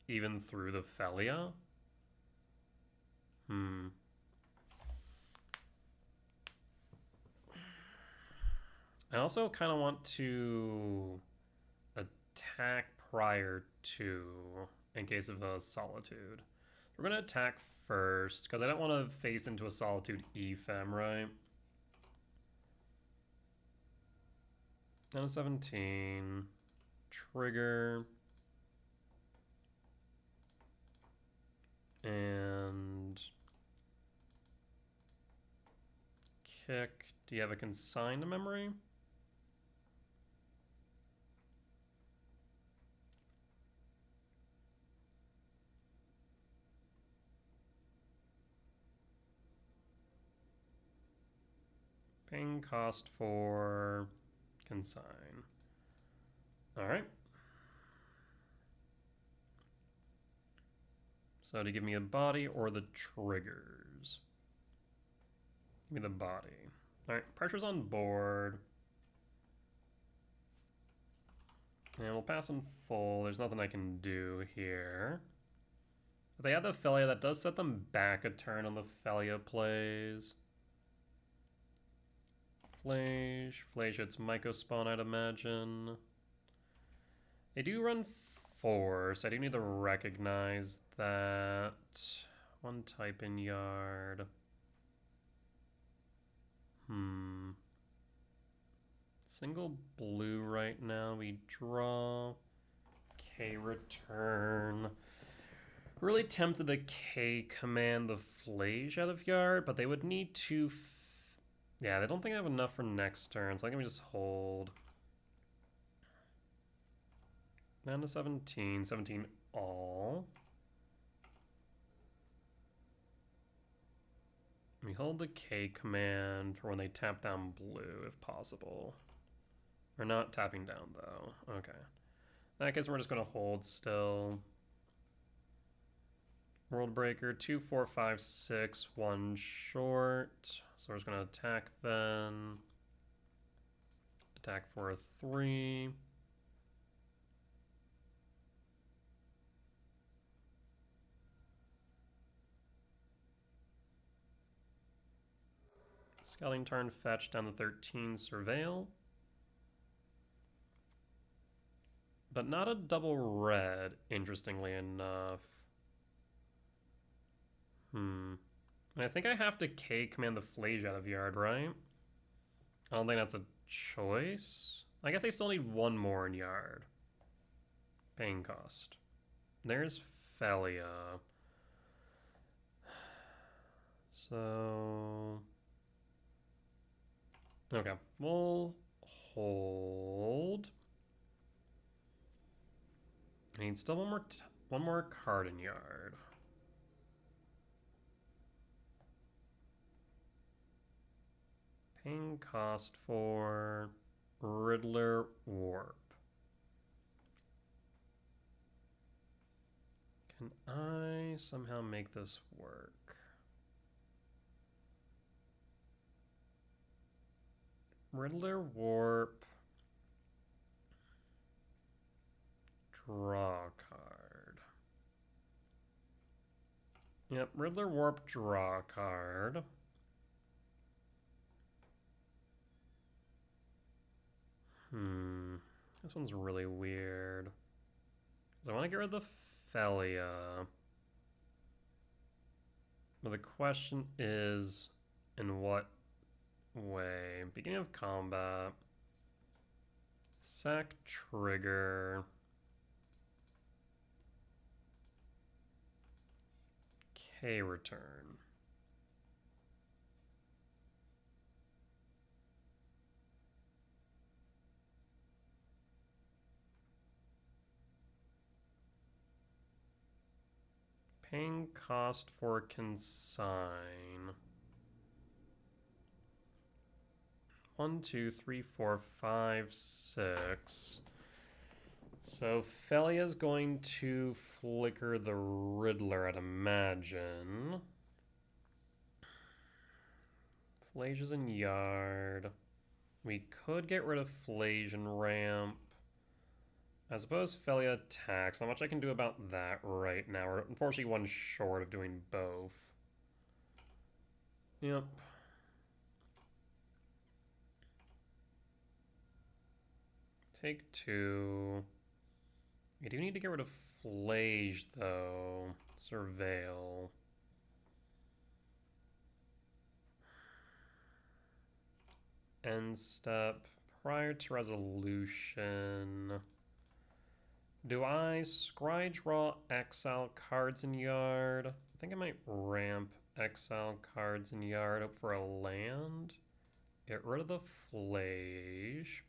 Even through the Felia? I also kind of want to attack prior to, in case of a Solitude. We're going to attack first, because I don't want to face into a Solitude Ephem, right? Down to 17. Trigger. And kick. Do you have a consigned memory? Paying cost for consign. Alright. So to give me a body or the triggers? Give me the body. Alright, pressure's on board. And we'll pass in full. There's nothing I can do here. If they have the Felia, that does set them back a turn on the Felia plays. Flage. Flage hits Myco Spawn, I'd imagine. They do run Force. I do need to recognize that. One type in yard. Single blue right now. We draw. K return. Really tempted to K command the Flage out of yard, but they would need to... yeah, they don't think I have enough for next turn, so I can just hold. Down to 17. 17 all. We hold the K command for when they tap down blue, if possible. We're not tapping down, though. Okay. In that case, we're just going to hold still. World Breaker, 2, 4, 5, 6, 1 short. So we're just going to attack then. Attack for a 3. Scouting turn, fetch down to 13, surveil. But not a double red, interestingly enough. And I think I have to K command the Flage out of yard, right? I don't think that's a choice. I guess they still need one more in yard. Paying cost. There's Felia. So... okay, we'll hold. I need still one more card in yard. Paying cost for Riddler Warp. Can I somehow make this work? Riddler Warp. Draw card. Yep, Riddler Warp, draw card. This one's really weird. I want to get rid of the Felia. But the question is, in what way? Beginning of combat. Sack trigger. K return. Paying cost for consign. 1, 2, 3, 4, 5, 6. So Felia's going to flicker the Riddler, I'd imagine. Flage is in yard. We could get rid of Flage and ramp. I suppose Felia attacks. Not much I can do about that right now. We're unfortunately one short of doing both. Yep. Take 2. I do need to get rid of Flage, though. Surveil. End step. Prior to resolution. Do I scry draw exile cards in yard? I think I might ramp exile cards in yard up for a land. Get rid of the Flage.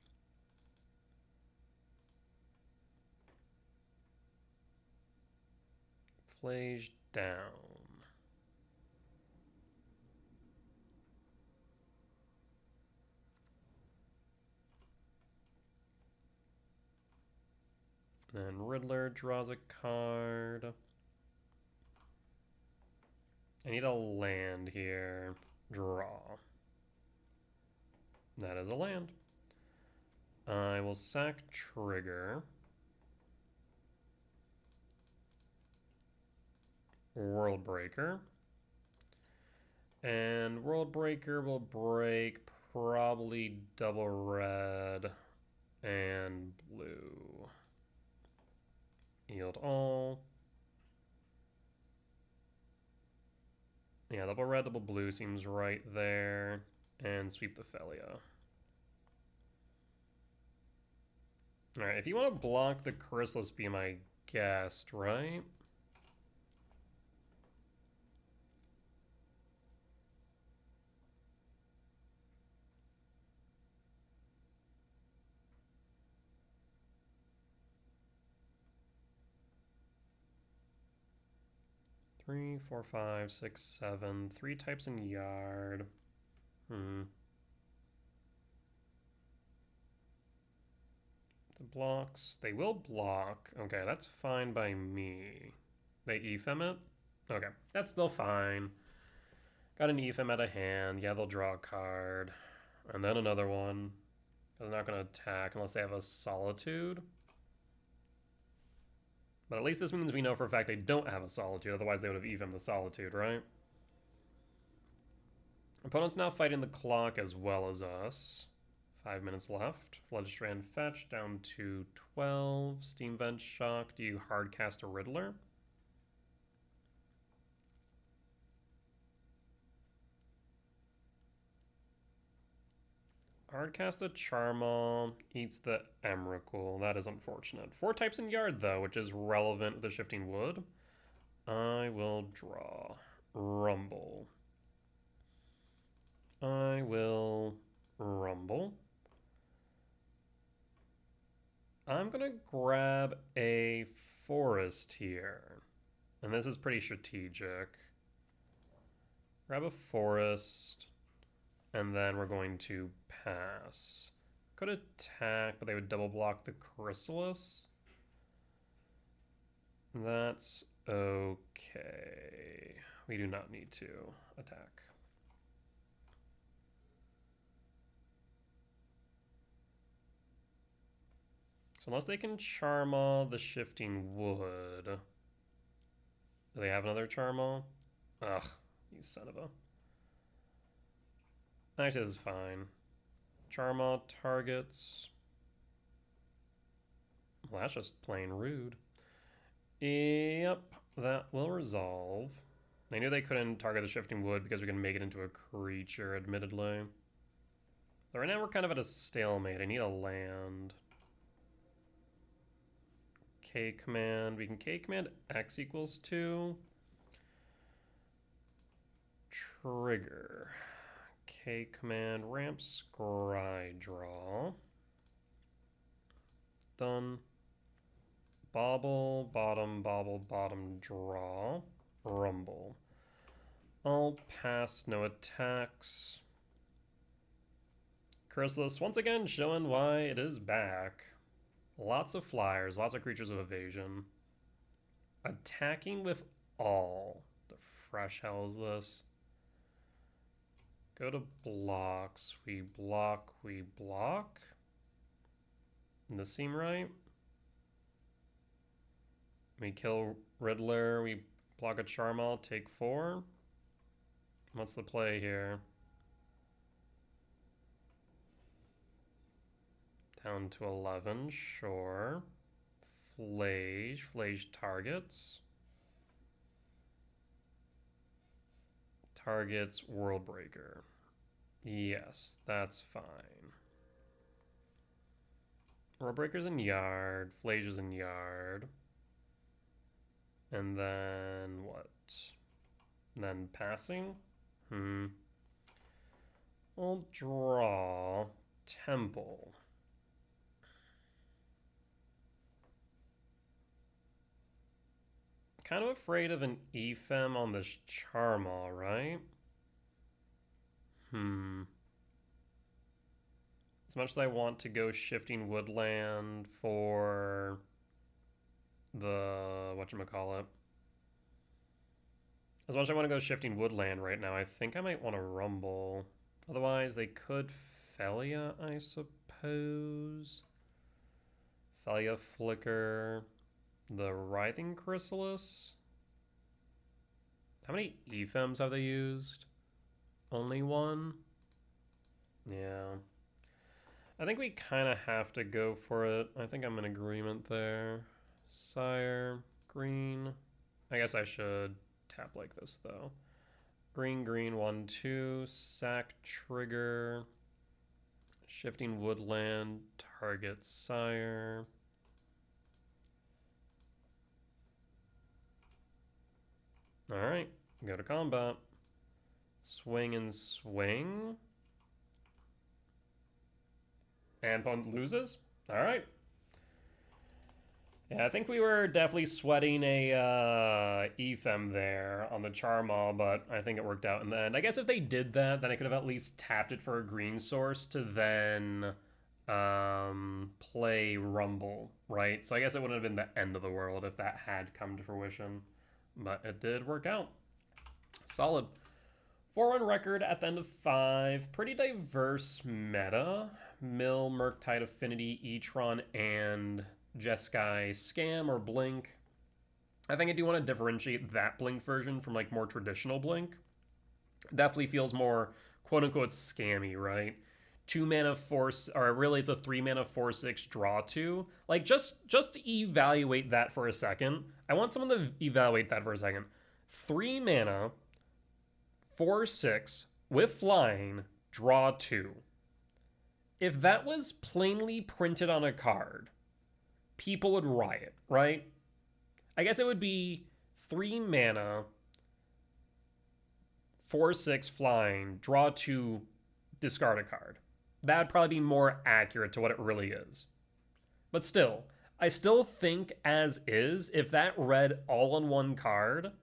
Flage down. Then Riddler draws a card. I need a land here. Draw. That is a land. I will sack trigger. World Breaker. And World Breaker will break probably double red and blue. Yield all. Yeah, double red, double blue seems right there. And sweep the Felia. Alright, if you want to block the Chrysalis Beam, I guessed, right? Three, four, five, six, seven. 3 types in yard. The blocks. They will block. Okay, that's fine by me. They Ephem it? Okay, that's still fine. Got an Ephem at a hand. Yeah, they'll draw a card. And then another one. They're not going to attack unless they have a Solitude. But at least this means we know for a fact they don't have a Solitude. Otherwise, they would have Ephemed the Solitude, right? Opponent's now fighting the clock as well as us. 5 minutes left. Floodstrand fetch down to 12. Steam Vent Shock. Do you hardcast a Riddler? Hardcast a Charmal. Eats the Emrakul. That is unfortunate. 4 types in yard, though, which is relevant with the Shifting Wood. I will draw. Rumble. I will rumble. I'm going to grab a forest here. And this is pretty strategic. Grab a forest. And then we're going to pass. Could attack, but they would double block the Chrysalis. That's okay. We do not need to attack. So unless they can Charmal the Shifting Wood. Do they have another Charmal? Ugh, you son of a... Actually, this is fine. Charmal targets. Well, that's just plain rude. Yep, that will resolve. They knew they couldn't target the Shifting Wood because we can make it into a creature, admittedly. So right now we're kind of at a stalemate. I need a land. K command. We can K command X equals 2. Trigger. K command ramp scry draw. Done. Bobble, bottom, draw. Rumble. I'll pass, no attacks. Chrysalis, once again, showing why it is back. Lots of flyers, lots of creatures with evasion. Attacking with all. The fresh hell is this? Go to blocks. We block, we block. Does this seem right? We kill Riddler, we block a Charmal, take 4. What's the play here? Down to 11, sure. Flage targets. Targets World Breaker. Yes, that's fine. World Breaker's in yard, Flage is in yard. And then what? And then passing? We'll draw Temple. Kind of afraid of an Ephem on this Charmal, right? As much as I want to go Shifting Woodland for the whatchamacallit. As much as I want to go Shifting Woodland right now, I think I might want to Rumble. Otherwise, they could Felia, I suppose. Felia Flicker. The Writhing Chrysalis. How many Ephems have they used? Only one? Yeah. I think we kind of have to go for it. I think I'm in agreement there. Sire, green. I guess I should tap like this, though. Green, green, 1/2. Sack trigger. Shifting Woodland. Target Sire. Alright, go to combat. Swing and swing. And opponent loses? Alright. Yeah, I think we were definitely sweating a Ephem there on the Charmaw, but I think it worked out in the end. I guess if they did that, then I could have at least tapped it for a green source to then play Rumble, right? So I guess it wouldn't have been the end of the world if that had come to fruition. But it did work out. Solid. 4-1 record at the end of 5. Pretty diverse meta. Mill, Murktide, Affinity, E-Tron, and Jeskai Scam or Blink. I think I do want to differentiate that Blink version from like more traditional Blink. Definitely feels more quote-unquote scammy, right? 2 mana force, or really it's a 3 mana 4/6 draw 2. Like just evaluate that for a second. I want someone to evaluate that for a second. 3 mana 4/6 with flying, draw 2. If that was plainly printed on a card, people would riot, right? I guess it would be 3 mana 4/6 flying, draw 2, discard a card. That would probably be more accurate to what it really is. But still, I still think as is, if that read all on one card,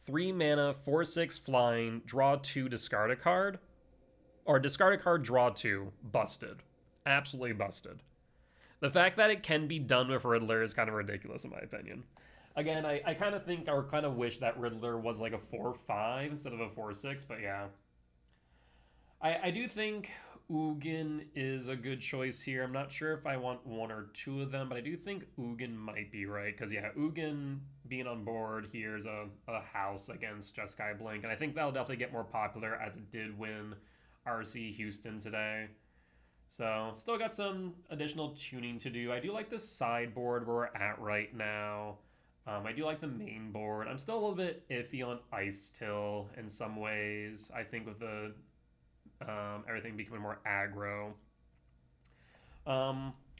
3 mana, 4/6 flying, draw 2, discard a card, or discard a card, draw 2, busted. Absolutely busted. The fact that it can be done with Riddler is kind of ridiculous in my opinion. Again, I kind of think, or kind of wish that Riddler was like a 4/5 instead of a 4/6, but yeah. I do think Ugin is a good choice here. I'm not sure if I want 1 or 2 of them, but I do think Ugin might be right. Because, yeah, Ugin being on board here is a house against Jeskai Blink. And I think that'll definitely get more popular as it did win RC Houston today. So, still got some additional tuning to do. I do like the sideboard where we're at right now. I do like the main board. I'm still a little bit iffy on Ice Till in some ways. I think with the everything becoming more aggro.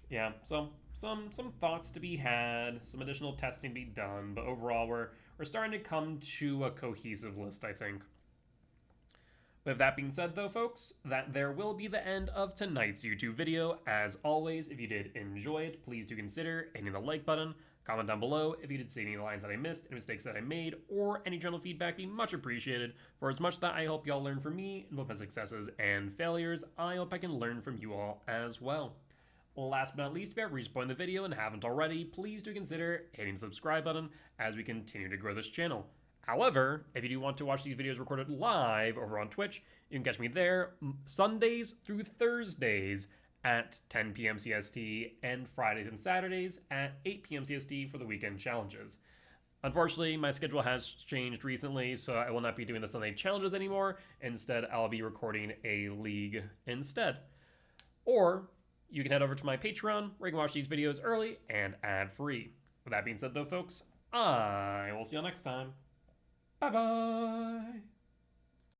Yeah, so some thoughts to be had, some additional testing to be done, but overall we're starting to come to a cohesive list, I think. With that being said, though, folks, that there will be the end of tonight's YouTube video. As always, if you did enjoy it, please do consider hitting the like button. Comment down below if you did see any lines that I missed, any mistakes that I made, or any general feedback be much appreciated. For as much that I hope y'all learn from me in both my successes and failures, I hope I can learn from you all as well. Last but not least, if you have reached the point in the video and haven't already, please do consider hitting the subscribe button as we continue to grow this channel. However, if you do want to watch these videos recorded live over on Twitch, you can catch me there Sundays through Thursdays at 10 p.m. CST and Fridays and Saturdays at 8 p.m. CST for the weekend challenges. Unfortunately, my schedule has changed recently, so I will not be doing the Sunday challenges anymore. Instead, I'll be recording a league instead. Or you can head over to my Patreon where you can watch these videos early and ad-free. With that being said, though, folks, I will see you all next time. Bye-bye!